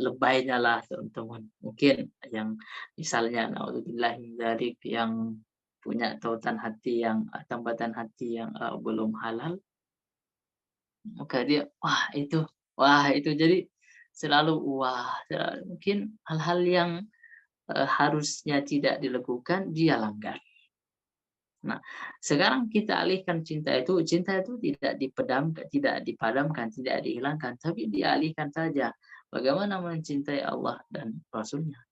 lebaynya lah teman-teman. Mungkin yang misalnya naudzubillah dari yang punya tambatan hati yang belum halal, maka dia wah itu jadi selalu mungkin hal-hal yang harusnya tidak dilakukan dia langgar. Nah, sekarang kita alihkan cinta itu tidak dipadamkan, tidak dihilangkan, tapi dialihkan saja. Bagaimana mencintai Allah dan Rasul-Nya?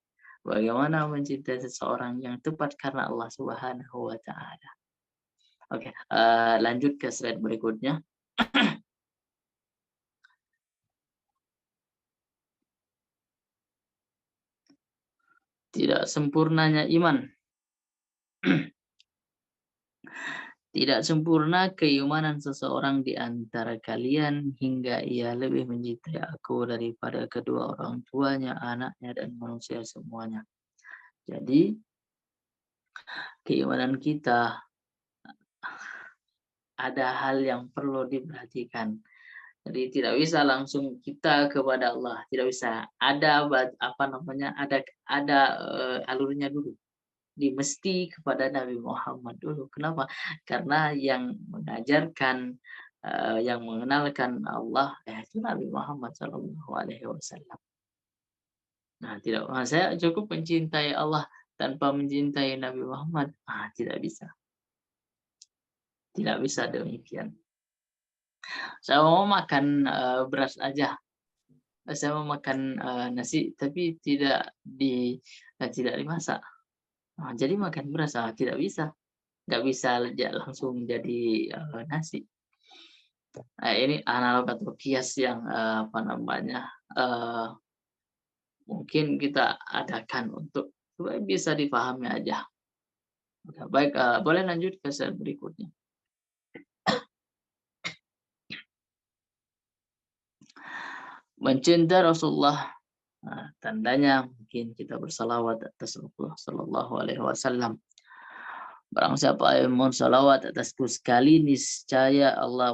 Bagaimana mencintai seseorang yang tepat karena Allah Subhanahu wa taala. Oke, lanjut ke slide berikutnya. Tidak sempurnanya iman. Tidak sempurna keimanan seseorang di antara kalian hingga ia lebih mencintai aku daripada kedua orang tuanya, anaknya, dan manusia semuanya. Jadi, keimanan kita ada hal yang perlu diperhatikan. Jadi tidak bisa langsung kita kepada Allah, tidak bisa. Ada alurnya dulu. Mesti kepada Nabi Muhammad dulu. Kenapa? Karena yang mengajarkan, yang mengenalkan Allah itu Nabi Muhammad SAW. Nah, saya cukup mencintai Allah tanpa mencintai Nabi Muhammad. Tidak bisa. Tidak bisa demikian. Saya mau makan beras aja. Saya mau makan nasi tapi tidak dimasak. Jadi makan beras tidak bisa, nggak bisa langsung jadi nasi. Ini analog atau kias yang mungkin kita adakan untuk supaya bisa dipahami aja. Baik, boleh lanjut ke slide berikutnya. Mencintai Rasulullah, tandanya mungkin kita bersalawat atas Rasulullah Sallallahu Alaihi Wasallam. Barang siapa yang salawat atasku sekali, niscaya Allah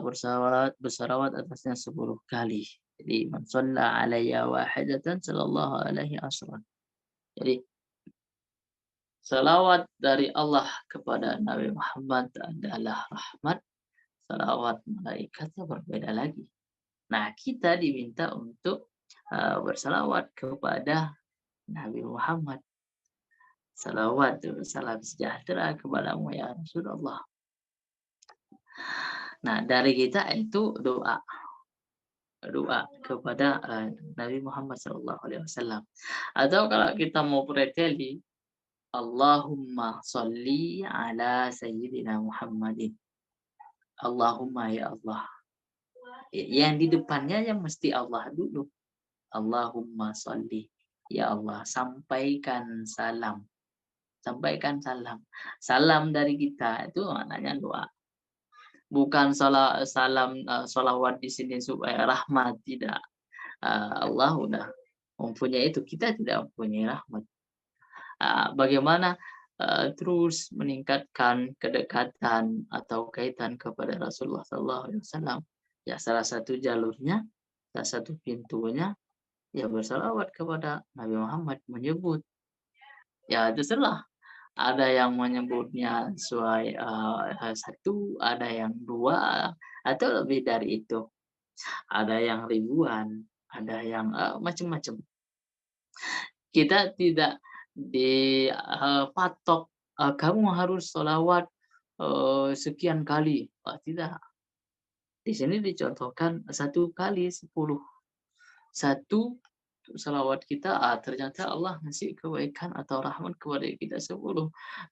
bersalawat atasnya 10 kali. Jadi man shalla alayya wahidatan sallallahu alaihi asran. Jadi salawat dari Allah kepada Nabi Muhammad adalah rahmat, salawat malaikatnya berbeda lagi. Nah, kita diminta untuk bersalawat kepada Nabi Muhammad. Salawat, salam sejahtera kepadamu ya Rasulullah. Nah, dari kita itu doa kepada Nabi Muhammad SAW. Atau kalau kita mau preteli, Allahumma sholli ala sayyidina Muhammadin. Allahumma ya Allah. Yang di depannya yang mesti Allah dulu. Allahumma sholli. Ya Allah, sampaikan salam. Sampaikan salam. Salam dari kita itu maknanya doa. Bukan salam salawat di sini supaya rahmat, tidak. Allah udah mempunyai itu, kita tidak mempunyai rahmat. Bagaimana terus meningkatkan kedekatan atau kaitan kepada Rasulullah SAW? Ya, salah satu jalurnya, salah satu pintunya, ya bersalawat kepada Nabi Muhammad, menyebut. Ya terserah. Ada yang menyebutnya sesuai satu, ada yang dua, atau lebih dari itu. Ada yang ribuan, ada yang macam-macam. Kita tidak dipatok, kamu harus sholawat sekian kali. Tidak. Di sini dicontohkan 1 kali 10. 1 salawat kita, ternyata Allah ngasih kebaikan atau rahmat kepada kita 10.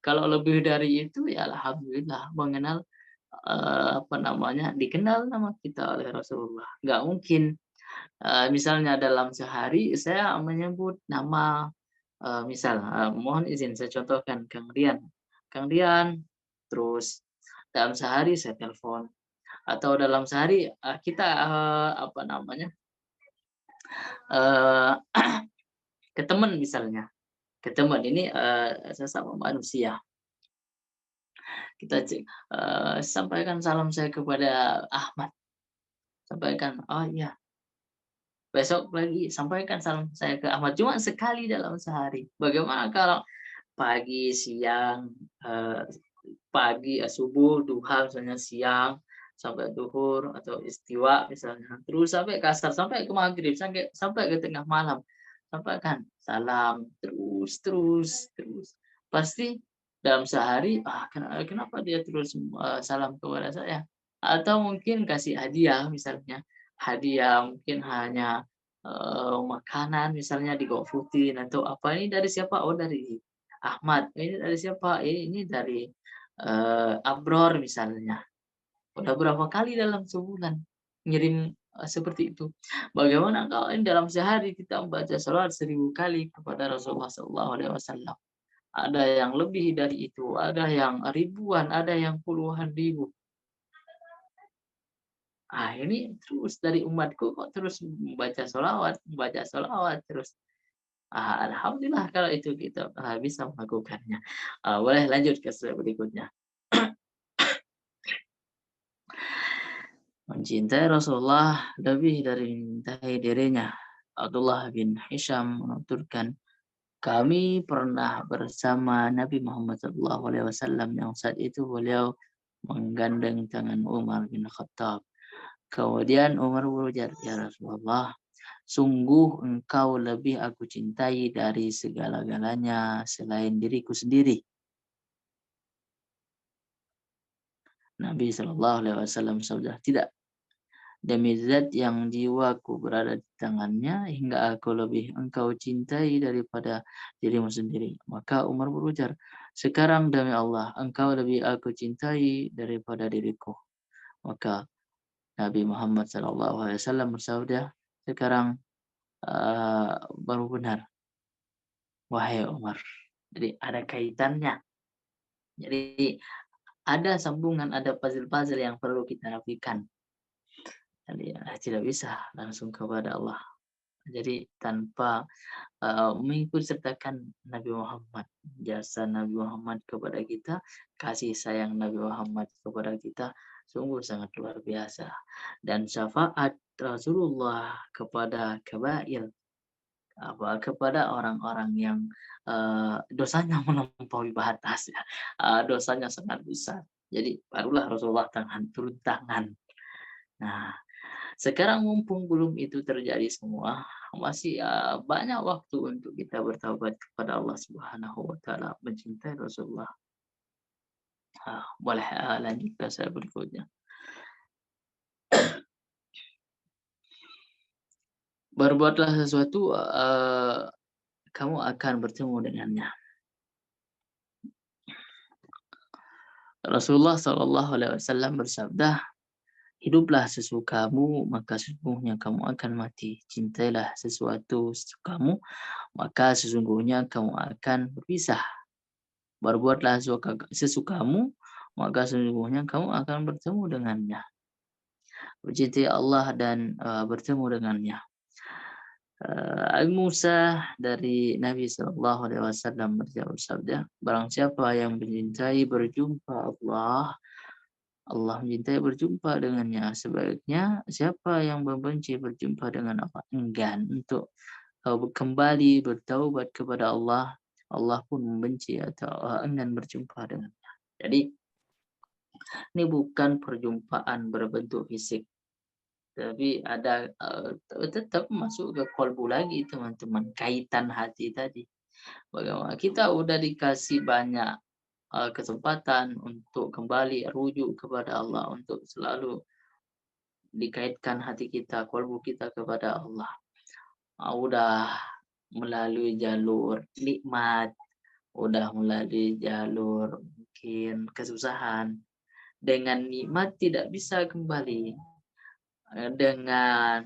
Kalau lebih dari itu ya alhamdulillah, mengenal dikenal nama kita oleh Rasulullah. Nggak mungkin misalnya dalam sehari saya menyebut nama mohon izin saya contohkan Kang Dian, terus dalam sehari saya telepon, atau dalam sehari kita ke teman misalnya, ke teman ini sesama manusia, kita sampaikan salam saya kepada Ahmad, sampaikan, oh iya, besok lagi sampaikan salam saya ke Ahmad, cuma sekali dalam sehari. Bagaimana kalau pagi, siang, pagi, subuh, duha misalnya, siang sampai duhur atau istiwa misalnya, terus sampai kasar, sampai ke maghrib, sampai ke tengah malam, sampaikan salam terus. Pasti dalam sehari, kenapa dia terus salam kepada saya? Atau mungkin kasih hadiah misalnya, hadiah mungkin hanya makanan misalnya di GoFoodin atau apa, ini dari siapa? Oh, dari Ahmad. Ini dari siapa? Ini dari Abror misalnya. Udah berapa kali dalam sebulan ngirim seperti itu. Bagaimana kalau ini dalam sehari kita membaca salawat 1000 kali kepada Rasulullah SAW. Ada yang lebih dari itu, ada yang ribuan, ada yang puluhan ribu. Ini terus dari umatku kok terus membaca salawat terus. Alhamdulillah kalau itu kita bisa melakukannya. Boleh lanjut ke slide berikutnya. Mencintai Rasulullah lebih dari mencintai dirinya. Abdullah bin Hisham menuturkan, kami pernah bersama Nabi Muhammad SAW yang saat itu beliau menggandeng tangan Umar bin Khattab. Kemudian Umar berujar, ya Rasulullah, sungguh engkau lebih aku cintai dari segala-galanya selain diriku sendiri. Nabi SAW sabda, tidak. Demi zat yang jiwaku berada di tangannya, hingga aku lebih engkau cintai daripada dirimu sendiri. Maka Umar berujar, sekarang demi Allah, engkau lebih aku cintai daripada diriku. Maka Nabi Muhammad SAW bersabda, sekarang baru benar, wahai Umar. Jadi ada kaitannya. Jadi ada sambungan, ada puzzle-puzzle yang perlu kita rapikan. Jadi tidak bisa langsung kepada Allah. Jadi tanpa mengikut sertakan Nabi Muhammad, jasa Nabi Muhammad kepada kita, kasih sayang Nabi Muhammad kepada kita sungguh sangat luar biasa. Dan syafaat Rasulullah kepada kabair, kepada orang-orang yang dosanya melampaui batas, ya, dosanya sangat besar. Jadi barulah Rasulullah turun tangan. Nah, sekarang mumpung belum itu terjadi semua, masih banyak waktu untuk kita bertaubat kepada Allah Subhanahu wa taala, mencintai Rasulullah. Boleh lanjut ke slide berikutnya. Berbuatlah sesuatu, kamu akan bertemu dengannya. Rasulullah Shallallahu Alaihi Wasallam bersabda, hiduplah sesukamu, maka sesungguhnya kamu akan mati. Cintailah sesuatu sesukamu, maka sesungguhnya kamu akan berpisah. Berbuatlah sesukamu, maka sesungguhnya kamu akan bertemu dengannya. Mencintai Allah dan bertemu dengannya. Abu Musa dari Nabi Shallallahu Alaihi Wasallam bersabda, barang siapa yang mencintai berjumpa Allah, Allah mencintai berjumpa dengannya. Sebaliknya siapa yang membenci berjumpa dengan Allah, enggan untuk kembali bertaubat kepada Allah, Allah pun membenci atau enggan berjumpa dengannya. Jadi ini bukan perjumpaan berbentuk fisik, tapi ada tetap masuk ke kolbu lagi teman-teman, kaitan hati tadi. Bagaimana kita udah dikasih banyak kesempatan untuk kembali rujuk kepada Allah, untuk selalu dikaitkan hati kita, kolbu kita kepada Allah. Udah melalui jalur nikmat, udah melalui jalur mungkin kesusahan. Dengan nikmat tidak bisa kembali, dengan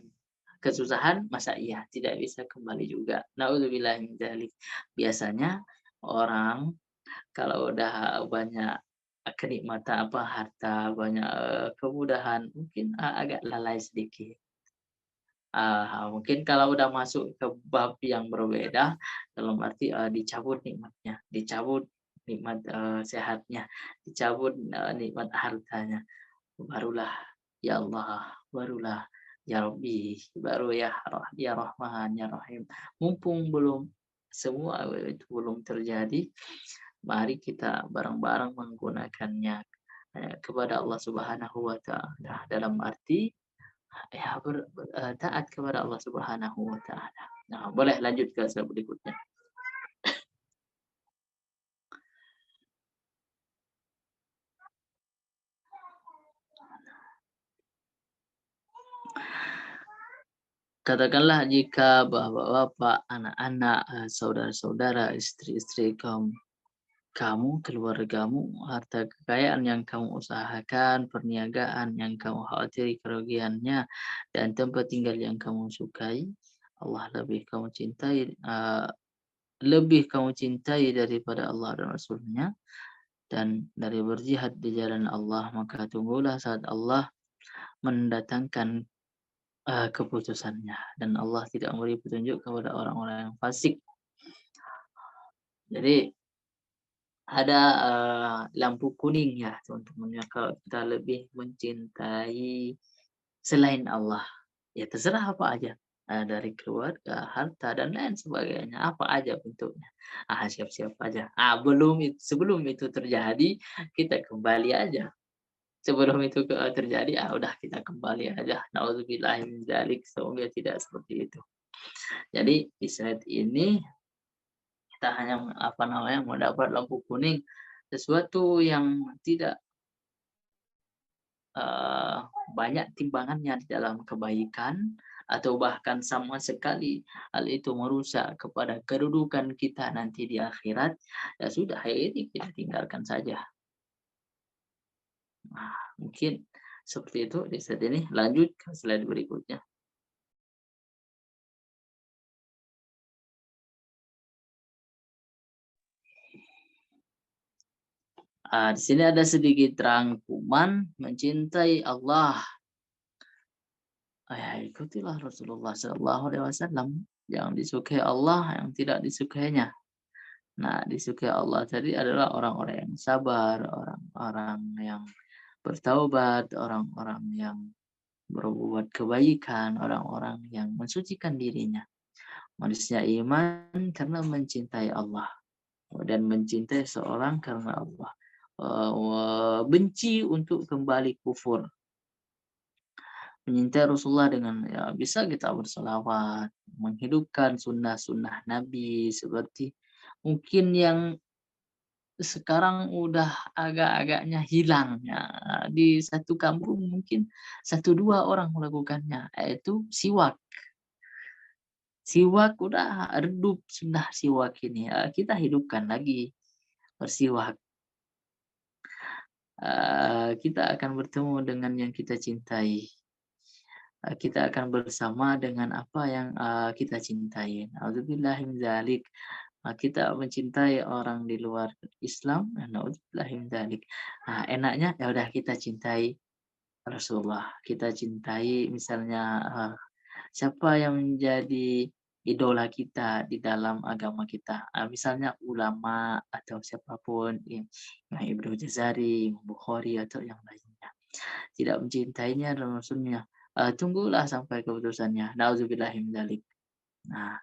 kesusahan masa iya tidak bisa kembali juga. Nauzubillah min dzalik. Biasanya orang kalau udah banyak kenikmatan harta, banyak kemudahan, mungkin agak lalai sedikit. Mungkin kalau udah masuk ke bab yang berbeda, dalam arti dicabut nikmatnya, dicabut nikmat sehatnya, dicabut nikmat hartanya, barulah ya Allah, barulah ya Rabbi, baru ya Rahman, ya Rahim. Mumpung belum semua itu belum terjadi, mari kita bareng-bareng menggunakannya kepada Allah Subhanahu wa taala, dalam arti ya taat kepada Allah Subhanahu wa taala. Nah, boleh lanjut ke slide berikutnya. Katakanlah jika bapak-bapak, anak-anak, saudara-saudara, istri-istri kamu, keluargamu, harta kekayaan yang kamu usahakan, perniagaan yang kamu khawatiri kerugiannya, dan tempat tinggal yang kamu sukai, Allah lebih kamu cintai daripada Allah dan Rasulnya, dan dari berjihad di jalan Allah, maka tunggulah saat Allah mendatangkan keputusannya, dan Allah tidak memberi petunjuk kepada orang-orang yang fasik. Jadi ada lampu kuning ya teman-teman, kalau kita lebih mencintai selain Allah, ya terserah apa aja, dari keluarga, harta dan lain sebagainya, apa aja bentuknya, siap-siap aja. Sebelum itu terjadi, kita kembali aja. Sebelum itu terjadi, udah kita kembali aja. Nauzubillah min dzalik, semoga tidak seperti itu. Jadi di slide ini kita hanya mendapat lampu kuning, sesuatu yang tidak banyak timbangannya di dalam kebaikan, atau bahkan sama sekali hal itu merusak kepada kedudukan kita nanti di akhirat, ya sudah, ini kita tinggalkan saja. Mungkin seperti itu di slide ini. Lanjut ke slide berikutnya. Di sini ada sedikit rangkuman mencintai Allah. Ya ikutilah Rasulullah SAW yang disukai Allah, yang tidak disukainya. Nah, disukai Allah tadi adalah orang-orang yang sabar, orang-orang yang bertaubat, orang-orang yang berbuat kebaikan, orang-orang yang mensucikan dirinya. Manusia iman karena mencintai Allah dan mencintai seorang karena Allah. Benci untuk kembali kufur. Menyintai Rasulullah dengan ya bisa kita bersolawat, menghidupkan sunnah-sunnah Nabi seperti mungkin yang sekarang udah agak-agaknya hilang ya. Di satu kampung mungkin 1-2 orang melakukannya, yaitu siwak. Siwak udah redup sudah siwak ini. Kita hidupkan lagi bersiwak. Kita akan bertemu dengan yang kita cintai. Kita akan bersama dengan apa yang kita cintai. Nauzubillahi min dzalik. Kita mencintai orang di luar Islam, nauzubillahi min dzalik. Nah, enaknya ya udah kita cintai Rasulullah. Kita cintai misalnya siapa yang menjadi idola kita di dalam agama kita. Misalnya ulama atau siapapun, Imam Ibnu Jazari, Imam Bukhari atau yang lainnya. Tidak mencintainya dan Rasulnya. Tunggulah sampai keputusannya. Nauzubillahi min dzalik. Nah,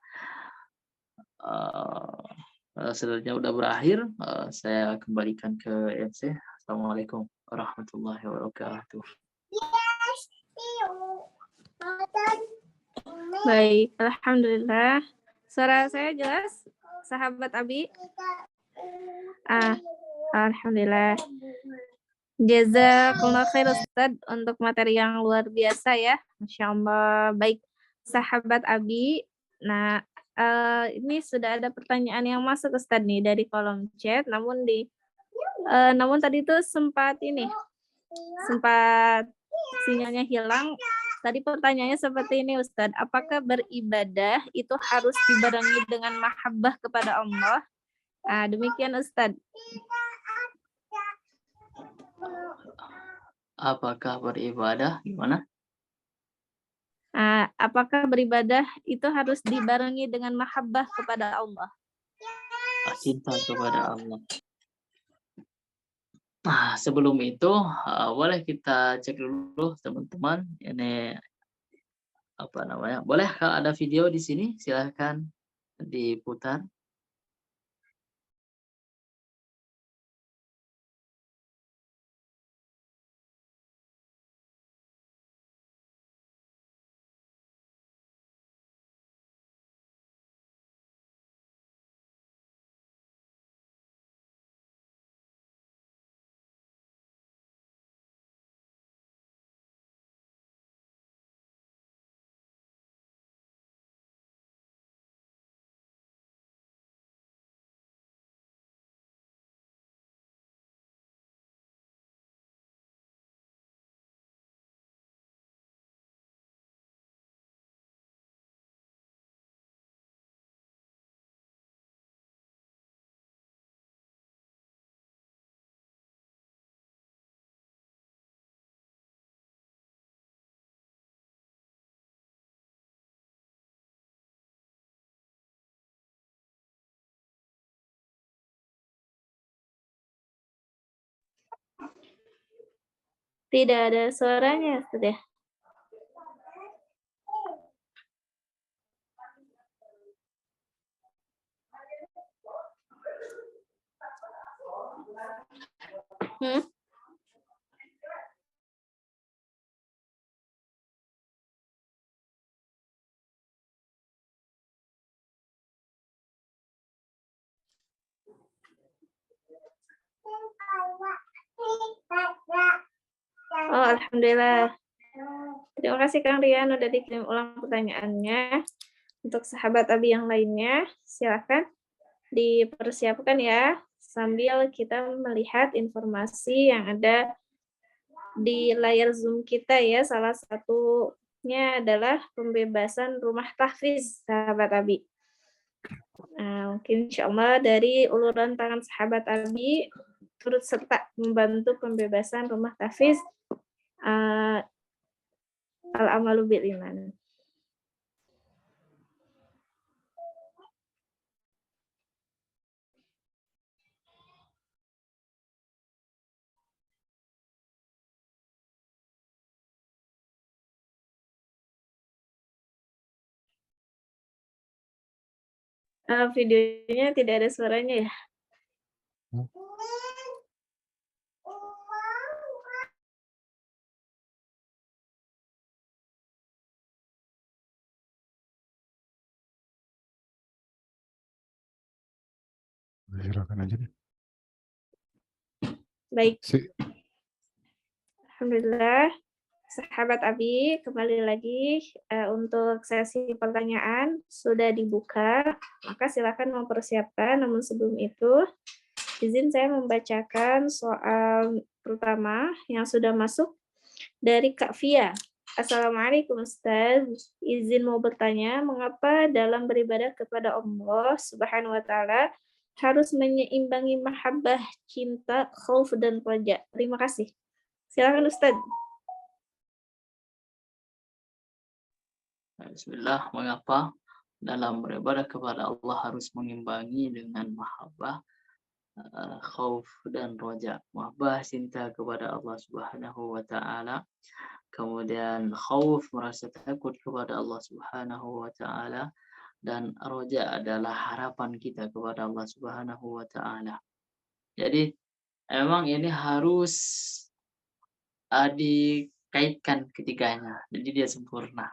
selanjutnya udah berakhir, saya kembalikan ke MC. Assalamualaikum warahmatullahi wabarakatuh.
Baik, alhamdulillah. Suara saya jelas, sahabat Abi? Alhamdulillah. Jazakallah khair Ustaz untuk materi yang luar biasa ya. Masya Allah. Baik, sahabat Abi. Nah, ini sudah ada pertanyaan yang masuk Ustaz nih dari kolom chat. Namun tadi itu sempat sinyalnya hilang. Tadi pertanyaannya seperti ini Ustaz. Apakah beribadah itu harus dibarengi dengan mahabbah kepada Allah? Demikian Ustaz.
Apakah beribadah gimana?
Apakah beribadah itu harus dibarengi dengan mahabbah kepada Allah?
Cinta kepada Allah. Nah, sebelum itu boleh kita cek dulu teman-teman. Ini apa namanya? Boleh kalau ada video di sini silahkan diputar.
Tidak ada suaranya, sudah. Oh, alhamdulillah. Terima kasih Kang Rian udah dikirim ulang pertanyaannya. Untuk sahabat Abi yang lainnya, silakan dipersiapkan ya sambil kita melihat informasi yang ada di layar Zoom kita ya. Salah satunya adalah pembebasan rumah tahfiz sahabat Abi. Mungkin insya Allah dari uluran tangan sahabat Abi turut serta membantu pembebasan rumah tahfiz Al-amalu bil iman. Videonya tidak ada suaranya ya?
Silakan aja deh.
Baik. Alhamdulillah. Sahabat Abi, kembali lagi untuk sesi pertanyaan sudah dibuka, maka silakan mempersiapkan. Namun sebelum itu, izin saya membacakan soal pertama yang sudah masuk dari Kak Fia. Assalamualaikum Ustaz, izin mau bertanya, mengapa dalam beribadah kepada Allah Subhanahu wa Ta'ala harus menyeimbangi mahabbah, cinta, khauf, dan raja? Terima kasih. Silakan Ustaz.
Bismillah, mengapa dalam beribadah kepada Allah harus mengimbangi dengan mahabbah, khauf dan roja. Mahabbah cinta kepada Allah Subhanahu wa Ta'ala, kemudian khauf merasa takut kepada Allah Subhanahu wa Ta'ala, dan roja adalah harapan kita kepada Allah Subhanahu wa Ta'ala. Jadi memang ini harus dikaitkan ketiganya, jadi dia sempurna.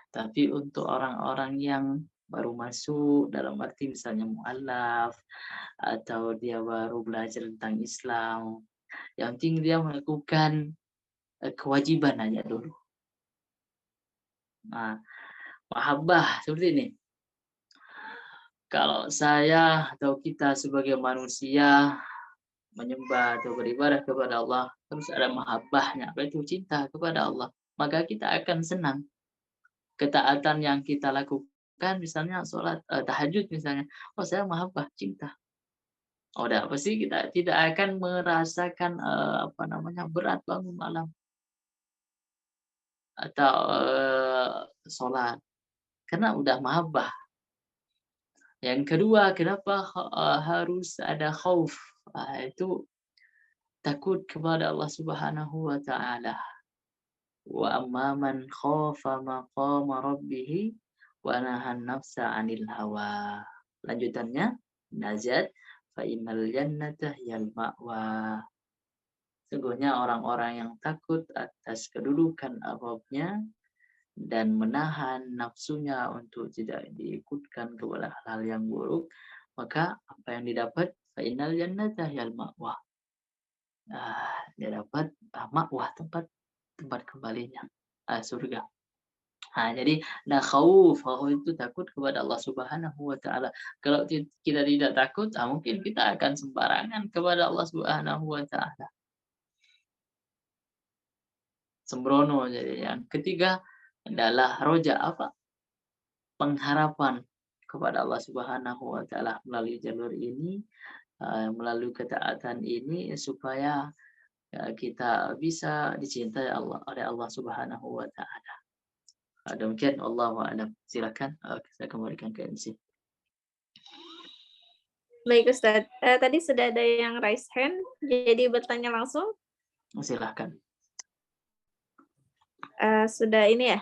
Tapi untuk orang-orang yang baru masuk, dalam arti misalnya mu'alaf, atau dia baru belajar tentang Islam, yang penting dia melakukan kewajiban aja dulu. Nah, mahabbah seperti ini. Kalau saya atau kita sebagai manusia menyembah atau beribadah kepada Allah, harus ada mahabbahnya, yaitu cinta kepada Allah. Maka kita akan senang. Ketaatan yang kita lakukan, misalnya sholat tahajud misalnya, oh saya mahabbah, cinta. Oh, udah pasti kita tidak akan merasakan berat bangun malam atau sholat, karena udah mahabbah. Yang kedua, kenapa harus ada khauf? Itu takut kepada Allah Subhanahu wa Ta'ala. Wa amman khafa maqama rabbih wa nahan nafsa 'anil hawa. Lanjutannya, nazat fa innal jannata hiyal ma'wa. Sungguhnya orang-orang yang takut atas kedudukan Rabb-nya dan menahan nafsunya untuk tidak diikutkan kepada hal-hal yang buruk, maka apa yang didapat? Fa innal jannata hiyal ma'wa. Dia dapat ma'wah, tempat kembalinya surga. Jadi khauf itu takut kepada Allah Subhanahu wa Ta'ala. Kalau kita tidak takut, mungkin kita akan sembarangan kepada Allah Subhanahu wa Ta'ala. Sembrono. Jadi yang ketiga adalah roja, apa? Pengharapan kepada Allah Subhanahu wa Ta'ala melalui jalur ini, melalui ketaatan ini, supaya kita bisa dicintai oleh Allah Subhanahu wa Ta'ala. Demikian, Allahu a'lam. Silakan saya kembalikan ke MC.
Baik Ustaz, tadi sudah ada yang raise hand, jadi bertanya langsung.
Silakan.
Sudah ini ya,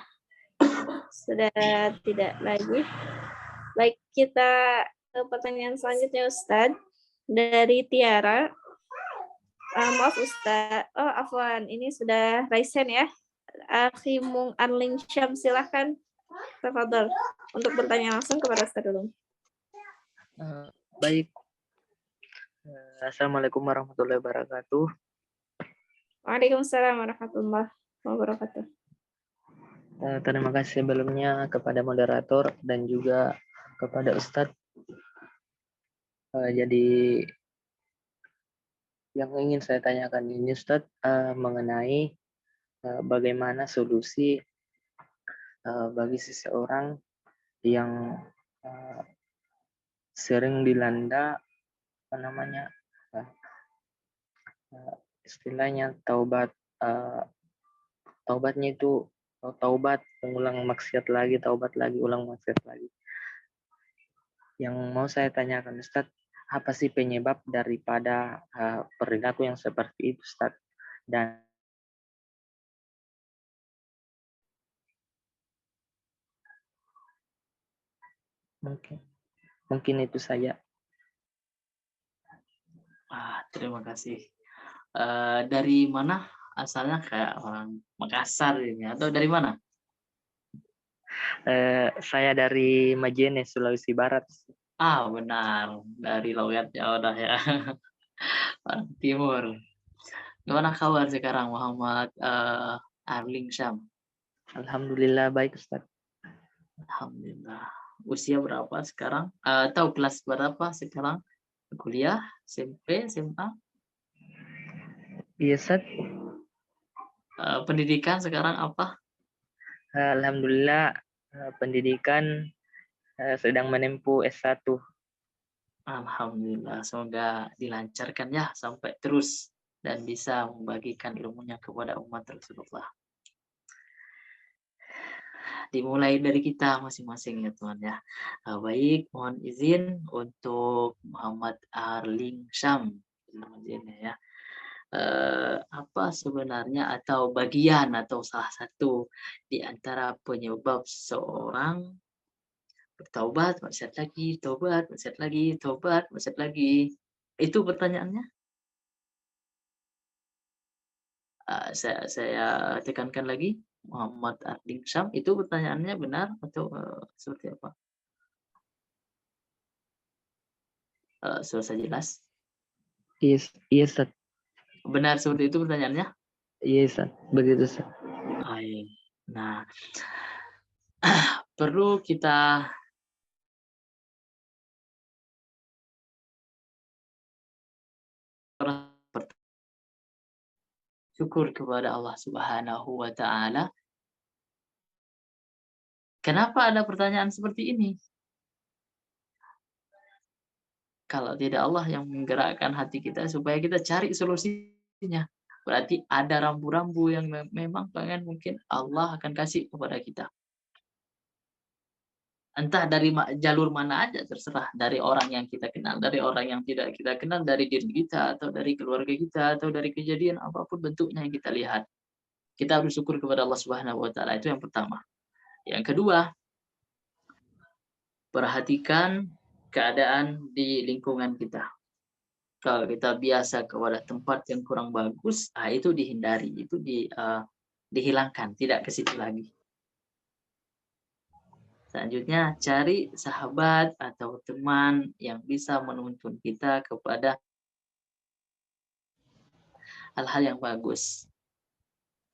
sudah tidak lagi. Baik, kita ke pertanyaan selanjutnya Ustaz, dari Tiara. Maaf Ustaz, afwan, ini sudah raise hand ya. Akhimung Arling Syam, silahkan tafadhol untuk bertanya langsung kepada Ustaz dulu.
Baik. Assalamualaikum warahmatullahi wabarakatuh.
Waalaikumsalam warahmatullahi wabarakatuh.
Terima kasih sebelumnya kepada moderator dan juga kepada Ustadz. Jadi yang ingin saya tanyakan ini Ustadz mengenai bagaimana solusi bagi seseorang yang sering dilanda istilahnya taubatnya itu taubat, mengulang maksiat lagi, taubat lagi, ulang maksiat lagi. Yang mau saya tanyakan Ustadz, apa sih penyebab daripada perilaku yang seperti itu Ustadz? Dan mungkin itu saja.
Terima kasih. Dari mana asalnya, kayak orang Makassar ini atau dari mana?
Saya dari Majene, Sulawesi Barat.
Benar, dari logatnya udah ya. Orang Timur. Gimana kabar sekarang Muhammad Arling Syam?
Alhamdulillah baik Ustadz.
Alhamdulillah. Usia berapa sekarang? Atau kelas berapa sekarang? Kuliah, SMP, SMA?
Iya Ustadz.
Pendidikan sekarang apa?
Alhamdulillah pendidikan sedang menempuh S1.
Alhamdulillah, semoga dilancarkan ya sampai terus dan bisa membagikan ilmunya kepada umat Rasulullah. Dimulai dari kita masing-masing ya Tuhan ya. Baik, mohon izin untuk Muhammad Arling Syam ya. Apa sebenarnya atau bagian atau salah satu di antara penyebab seorang bertaubat, maksiat lagi, taubat, maksiat lagi, taubat, maksiat lagi? Itu pertanyaannya. Saya tekankan lagi, Muhammad Arling Syam, itu pertanyaannya benar atau seperti apa? Sudah jelas?
Iya Ustaz.
Benar seperti itu pertanyaannya?
Iya Ustaz, begitu Ustaz.
Nah, perlu kita syukur kepada Allah Subhanahu wa Ta'ala. Kenapa ada pertanyaan seperti ini? Kalau tidak Allah yang menggerakkan hati kita supaya kita cari solusinya, berarti ada rambu-rambu yang memang pengen mungkin Allah akan kasih kepada kita. Entah dari jalur mana aja terserah, dari orang yang kita kenal, dari orang yang tidak kita kenal, dari diri kita atau dari keluarga kita atau dari kejadian apapun bentuknya yang kita lihat. Kita harus syukur kepada Allah Subhanahu wa Ta'ala, itu yang pertama. Yang kedua, perhatikan keadaan di lingkungan kita. Kalau kita biasa kepada tempat yang kurang bagus, itu dihindari, itu dihilangkan, tidak ke situ lagi. Selanjutnya, cari sahabat atau teman yang bisa menuntun kita kepada hal-hal yang bagus.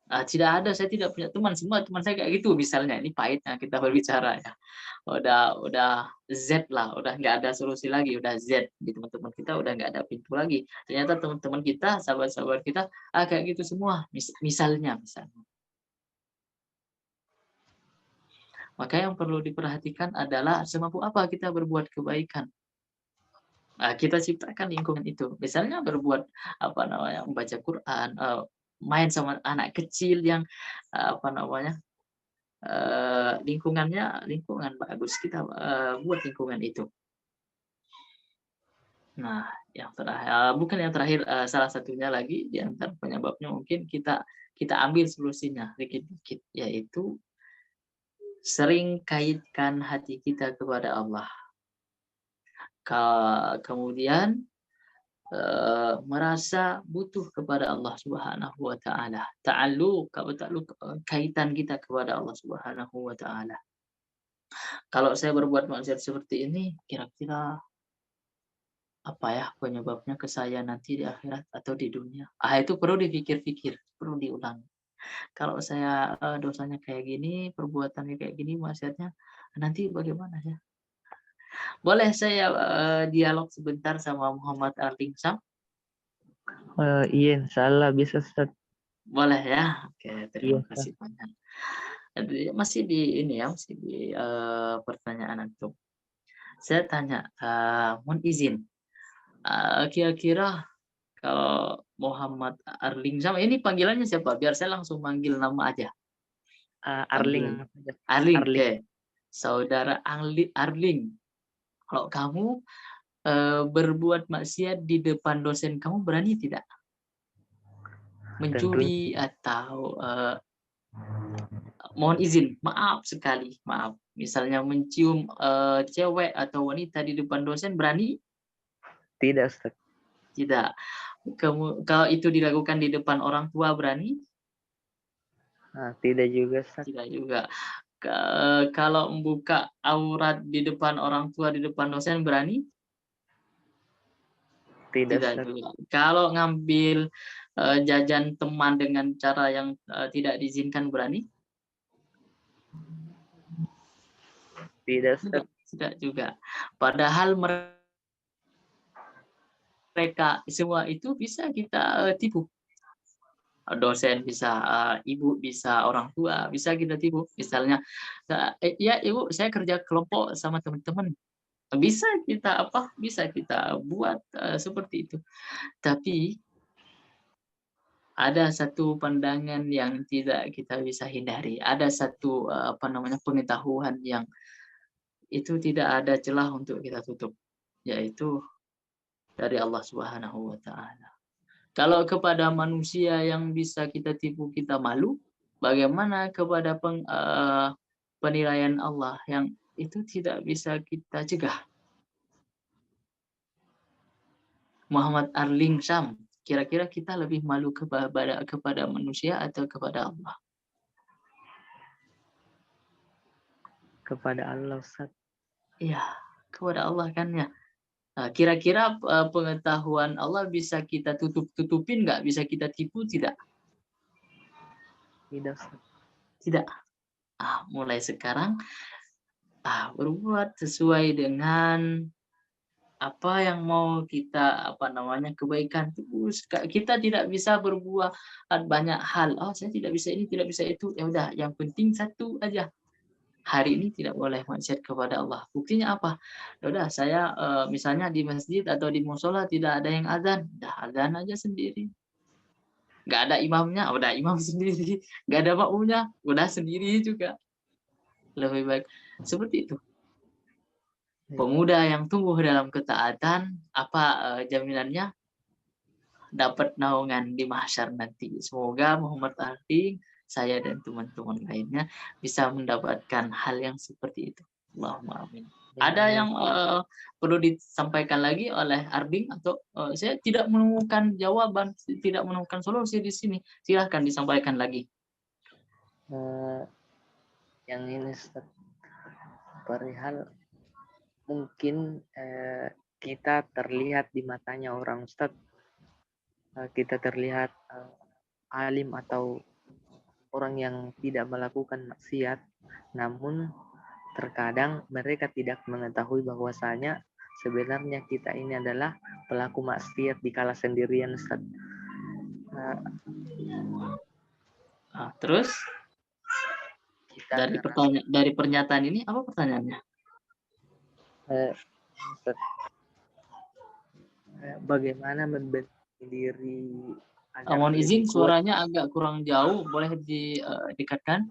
Tidak ada, saya tidak punya teman, semua teman saya kayak gitu misalnya. Ini pahitnya kita berbicara ya. Udah Z lah, udah nggak ada solusi lagi, udah Z di teman-teman kita, udah nggak ada pintu lagi. Ternyata teman-teman kita, sahabat-sahabat kita, kayak gitu semua. Misalnya. Maka yang perlu diperhatikan adalah semampu apa kita berbuat kebaikan. Kita ciptakan lingkungan itu. Misalnya berbuat membaca Quran, main sama anak kecil yang lingkungan bagus, kita buat lingkungan itu. Nah, yang terakhir, bukan yang terakhir, salah satunya lagi di antara penyebabnya mungkin kita ambil solusinya dikit-dikit, yaitu sering kaitkan hati kita kepada Allah. Kemudian merasa butuh kepada Allah Subhanahu wa Ta'ala. Ta'alluq kaitan kita kepada Allah Subhanahu wa Ta'ala. Kalau saya berbuat maksiat seperti ini, kira-kira apa ya penyebabnya ke saya nanti di akhirat atau di dunia? Itu perlu dipikir-pikir, perlu diulang. Kalau saya dosanya kayak gini, perbuatannya kayak gini, maksiatnya, nanti bagaimana ya? Boleh saya dialog sebentar sama Muhammad Arling Syam?
Iya, insyaallah bisa Ustaz.
Boleh ya? Oke, terima kasih banyak. Masih di pertanyaan antum. Saya tanya, mohon izin. Kira-kira kalau Muhammad Arling Syam ini panggilannya siapa? Biar saya langsung manggil nama aja.
Arling.
Arling,
Arling.
oke. Saudara Arling, kalau kamu berbuat maksiat di depan dosen kamu, berani tidak? Mencuri atau mohon izin, maaf sekali, maaf. Misalnya mencium cewek atau wanita di depan dosen, berani?
Tidak, Ustaz.
Tidak. Kalau itu dilakukan di depan orang tua, berani?
Tidak juga, Ustaz.
Tidak juga. Kalau membuka aurat di depan orang tua, di depan dosen, berani?
Tidak,
Tidak
Ustaz.
juga. Kalau ngambil jajan teman dengan cara yang tidak diizinkan, berani?
Tidak, Ustaz.
Tidak juga. Padahal mereka semua itu bisa kita tipu. Dosen bisa, ibu bisa, orang tua bisa kita tipu. Misalnya, ya ibu saya kerja kelompok sama teman-teman. Bisa kita buat seperti itu. Tapi ada satu pandangan yang tidak kita bisa hindari. Ada satu pengetahuan yang itu tidak ada celah untuk kita tutup, yaitu dari Allah Subhanahu wa Ta'ala. Kalau kepada manusia yang bisa kita tipu, kita malu, bagaimana kepada penilaian Allah yang itu tidak bisa kita cegah? Muhammad Arling Syam, kira-kira kita lebih malu kepada manusia atau kepada Allah?
Kepada Allah, Ustaz.
Iya, kepada Allah kan ya. Kira-kira pengetahuan Allah bisa kita tutupin nggak? Bisa kita tipu tidak?
Tidak, Ustaz.
Tidak. Mulai sekarang berbuat sesuai dengan apa yang mau kita kebaikan terus. Kita tidak bisa berbuat banyak hal. Saya tidak bisa ini, tidak bisa itu. Ya udah, yang penting satu aja. Hari ini tidak boleh maksiat kepada Allah. Buktinya apa? Ya udah, saya misalnya di masjid atau di musola tidak ada yang azan, dah azan aja sendiri. Nggak ada imamnya, udah imam sendiri. Nggak ada makmumnya, udah sendiri juga. Lebih baik seperti itu. Pemuda yang tumbuh dalam ketaatan, apa jaminannya? Dapat naungan di mahsyar nanti. Semoga Muhammad Arling, saya dan teman-teman lainnya bisa mendapatkan hal yang seperti itu. Allahumma amin. Ada yang perlu disampaikan lagi oleh Arling atau saya tidak menemukan jawaban, tidak menemukan solusi di sini. Silahkan disampaikan lagi.
Yang ini, Ustaz, perihal mungkin kita terlihat di matanya orang, Ustaz. Kita terlihat alim atau orang yang tidak melakukan maksiat, namun terkadang mereka tidak mengetahui bahwasanya sebenarnya kita ini adalah pelaku maksiat di kala sendirian, Ustaz.
Terus dari pernyataan ini apa pertanyaannya?
Ustaz, bagaimana membentuk diri?
Mohon izin, suaranya agak kurang jauh, boleh didekatkan?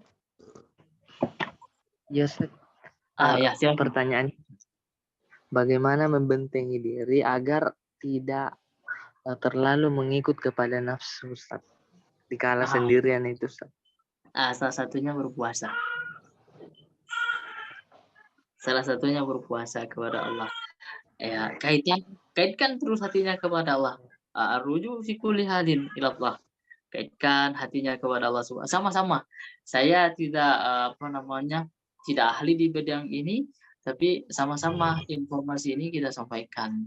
Ya, Ustaz.
Ya, silakan.
Pertanyaan, bagaimana membentengi diri agar tidak terlalu mengikut kepada nafsu, Ustaz, di kala sendirian itu, Ustaz?
Salah satunya berpuasa. Salah satunya berpuasa kepada Allah. Ya, kaitkan terus hatinya kepada Allah. Arruju fi kulli halin ilallah. Kaitkan hatinya kepada Allah Subhanahu. Sama-sama. Saya tidak tidak ahli di bidang ini, tapi sama-sama informasi ini kita sampaikan.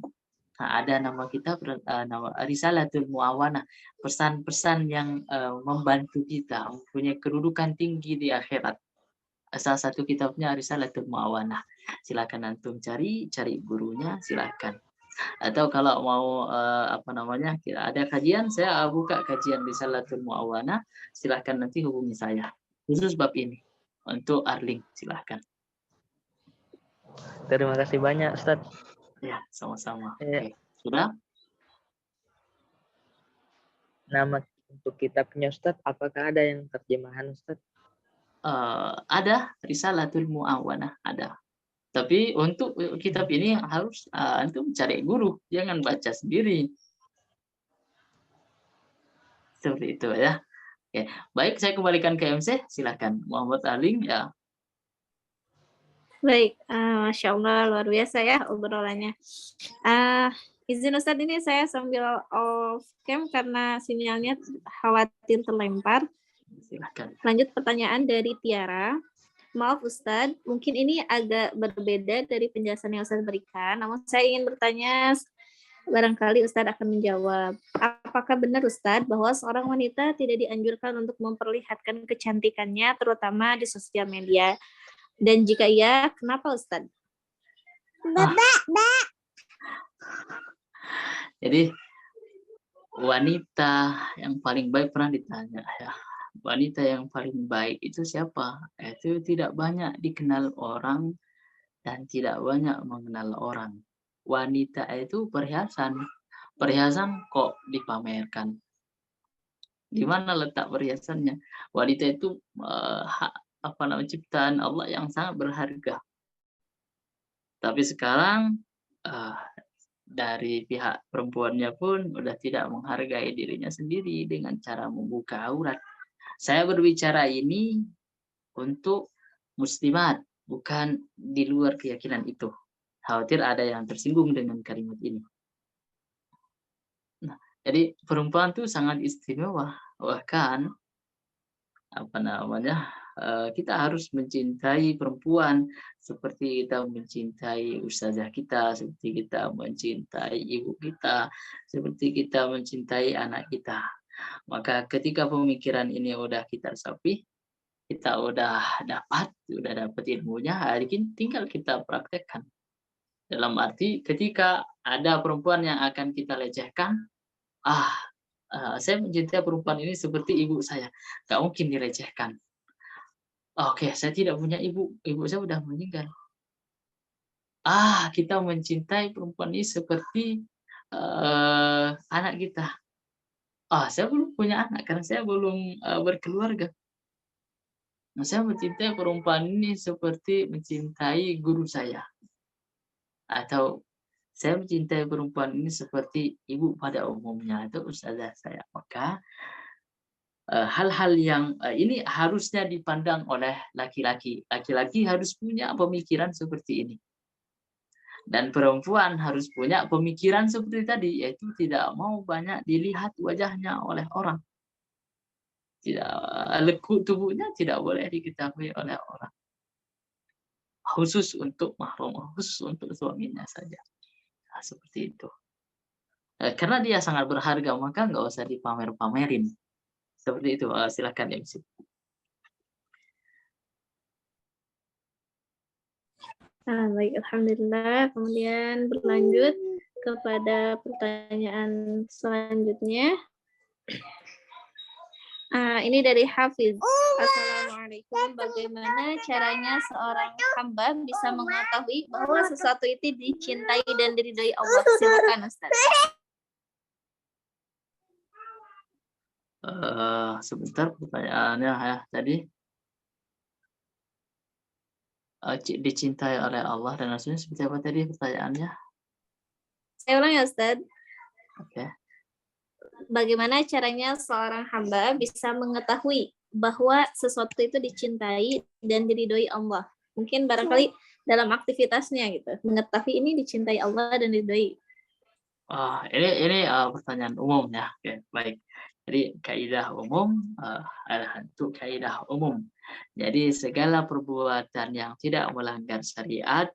Ada nama kita, nama Risalatul Muawanah, pesan-pesan yang membantu kita mempunyai kedudukan tinggi di akhirat. Salah satu kitabnya Risalatul Muawanah. Silakan antum cari gurunya, silakan. Atau kalau mau ada kajian, saya buka kajian Risalatul Muawanah, silakan nanti hubungi saya. Khusus bab ini untuk Arling, silakan.
Terima kasih banyak, Ustaz.
Ya, sama-sama. Oke. Sudah?
Nama untuk kitabnya, Ustaz, apakah ada yang terjemahan, Ustaz?
ada Risalatul Mu'awanah, ada. Tapi untuk kitab ini harus antum cari guru, jangan baca sendiri. Seperti itu ya. Oke, baik, saya kembalikan ke MC, silakan Muhammad Alim ya.
Baik, Masya Allah, luar biasa ya obrolannya. Izin Ustadz, ini saya sambil off cam karena sinyalnya khawatir terlempar.
Silakan.
Lanjut pertanyaan dari Tiara. Maaf Ustadz, mungkin ini agak berbeda dari penjelasan yang Ustadz berikan, namun saya ingin bertanya, barangkali Ustadz akan menjawab. Apakah benar Ustadz bahwa seorang wanita tidak dianjurkan untuk memperlihatkan kecantikannya, terutama di sosial media? Dan jika iya, kenapa Ustadz?
Jadi wanita yang paling baik pernah ditanya ya. Wanita yang paling baik itu siapa? Itu tidak banyak dikenal orang dan tidak banyak mengenal orang. Wanita itu perhiasan. Perhiasan kok dipamerkan. Di mana letak perhiasannya? Wanita itu ciptaan Allah yang sangat berharga. Tapi sekarang dari pihak perempuannya pun udah tidak menghargai dirinya sendiri dengan cara membuka aurat. Saya berbicara ini untuk muslimat, bukan di luar keyakinan itu. Khawatir ada yang tersinggung dengan kalimat ini. Nah, jadi perempuan itu sangat istimewa. Bahkan kita harus mencintai perempuan seperti kita mencintai ustazah kita, seperti kita mencintai ibu kita, seperti kita mencintai anak kita. Maka ketika pemikiran ini udah kita resapi, kita udah dapat ilmunya, hari ini tinggal kita praktekkan. Dalam arti ketika ada perempuan yang akan kita lecehkan, saya mencintai perempuan ini seperti ibu saya, gak mungkin dilecehkan. Oke, saya tidak punya ibu saya udah meninggal. Kita mencintai perempuan ini seperti anak kita. Saya belum punya anak karena saya belum berkeluarga. Nah, saya mencintai perempuan ini seperti mencintai guru saya. Atau saya mencintai perempuan ini seperti ibu pada umumnya, itu ustazah saya. Maka hal-hal yang ini harusnya dipandang oleh laki-laki. Laki-laki harus punya pemikiran seperti ini. Dan perempuan harus punya pemikiran seperti tadi, yaitu tidak mau banyak dilihat wajahnya oleh orang. Lekuk tubuhnya tidak boleh diketahui oleh orang. Khusus untuk mahram, khusus untuk suaminya saja. Nah, seperti itu. Karena dia sangat berharga, maka nggak usah dipamer-pamerin. Seperti itu. Silakan MC.
Baik, alhamdulillah. Kemudian berlanjut kepada pertanyaan selanjutnya. Ini dari Hafiz. Assalamualaikum. Bagaimana caranya seorang hamba bisa mengetahui bahwa sesuatu itu dicintai dan diridhoi Allah? Silakan Ustaz.
Sebentar pertanyaannya ya tadi. Dicintai oleh Allah dan Rasulnya seperti apa tadi pertanyaannya?
Saya ulang ya Ustaz.
Oke.
Bagaimana caranya seorang hamba bisa mengetahui bahwa sesuatu itu dicintai dan diridhoi Allah? Mungkin barangkali dalam aktivitasnya gitu, mengetahui ini dicintai Allah dan diridhoi.
Ini pertanyaan umum ya. Oke, baik. Jadi kaidah umum untuk kaidah umum. Jadi segala perbuatan yang tidak melanggar syariat,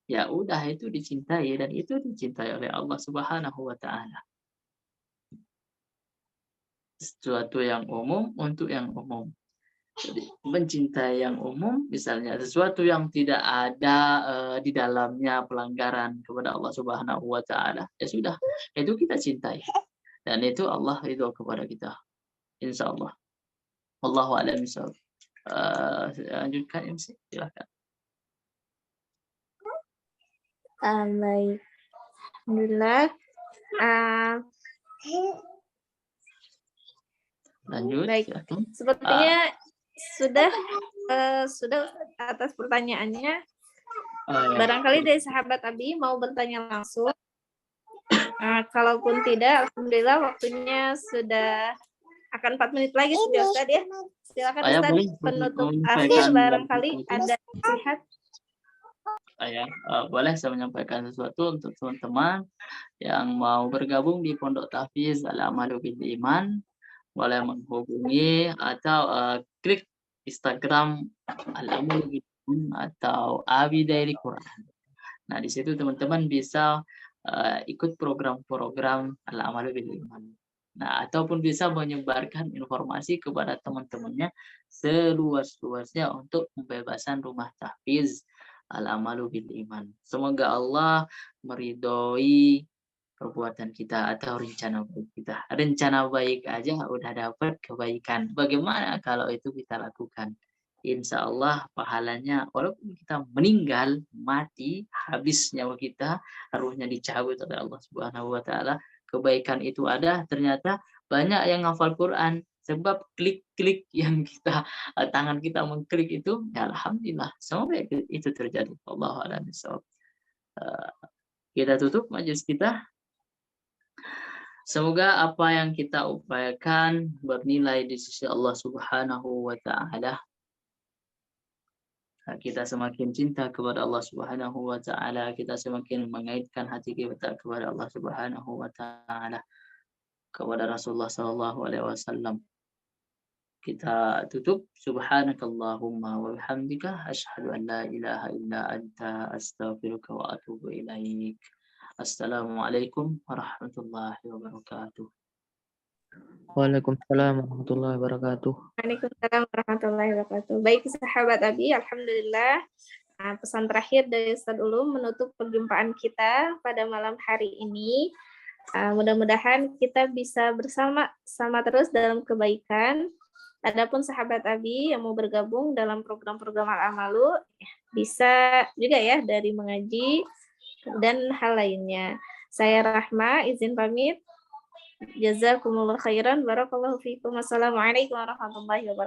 ya udah itu dicintai dan itu dicintai oleh Allah Subhanahu wa taala. Sesuatu yang umum untuk yang umum. Jadi mencintai yang umum, misalnya sesuatu yang tidak ada di dalamnya pelanggaran kepada Allah Subhanahu wa taala, ya sudah, itu kita cintai. Dan itu Allah ridho kepada kita. Insyaallah. Wallahu a'lam bishawab. Lanjutkan MC, silakan.
Baik. Alhamdulillah.
Lanjut.
Baik.
Silakan.
Sepertinya sudah Sudah atas pertanyaannya.
Ya.
Barangkali dari sahabat Abi mau bertanya langsung. Kalaupun tidak, alhamdulillah waktunya sudah akan 4 menit lagi sudah Ustaz ya. Silakan
Saya
Ustaz
boleh
penutup
menyampaikan
akhir barangkali ada nasihat.
Boleh saya menyampaikan sesuatu untuk teman-teman yang mau bergabung di Pondok Tahfiz Al-Amalu bil Iman, boleh menghubungi atau klik Instagram Al-Amalu bil Iman atau Abi Daily Quran. Nah, di situ teman-teman bisa ikut program-program Al-Amalu bil Iman. Nah, ataupun bisa menyebarkan informasi kepada teman-temannya seluas-luasnya untuk pembebasan rumah tahfiz Al-Amalu bil Iman. Semoga Allah meridhoi perbuatan kita atau rencana baik kita. Rencana baik aja udah dapat kebaikan. Bagaimana kalau itu kita lakukan? Insya Allah pahalanya, walaupun kita meninggal, mati, habis nyawa kita, ruhnya dicabut oleh Allah Subhanahu wa Ta'ala, kebaikan itu ada. Ternyata banyak yang hafal Quran, sebab klik-klik yang kita, tangan kita mengklik itu, ya alhamdulillah, semoga itu terjadi. Allahu a'lam bishawab. Kita tutup majelis kita. Semoga apa yang kita upayakan bernilai di sisi Allah Subhanahu wa Ta'ala. Kita semakin cinta kepada Allah Subhanahu wa Ta'ala, kita semakin mengaitkan hati kita kepada Allah Subhanahu wa Ta'ala, kepada Rasulullah sallallahu alaihi wasallam. Kita tutup, subhanakallahumma wa bihamdika asyhadu an la ilaha illa anta astaghfiruka wa atubu ilaik. Assalamualaikum warahmatullahi wabarakatuh.
Waalaikumsalam warahmatullahi wabarakatuh.
Waalaikumsalam warahmatullahi wabarakatuh. Baik sahabat Abi, alhamdulillah. Pesan terakhir dari Ustaz Ulum menutup perjumpaan kita pada malam hari ini. Mudah-mudahan kita bisa bersama terus dalam kebaikan. Adapun sahabat Abi yang mau bergabung dalam program-program Al-Amalu, bisa juga ya dari mengaji dan hal lainnya. Saya Rahma, izin pamit. Jazakumullah khairan. Barakallahu fiikum. Wassalamualaikum warahmatullahi wabarakatuh.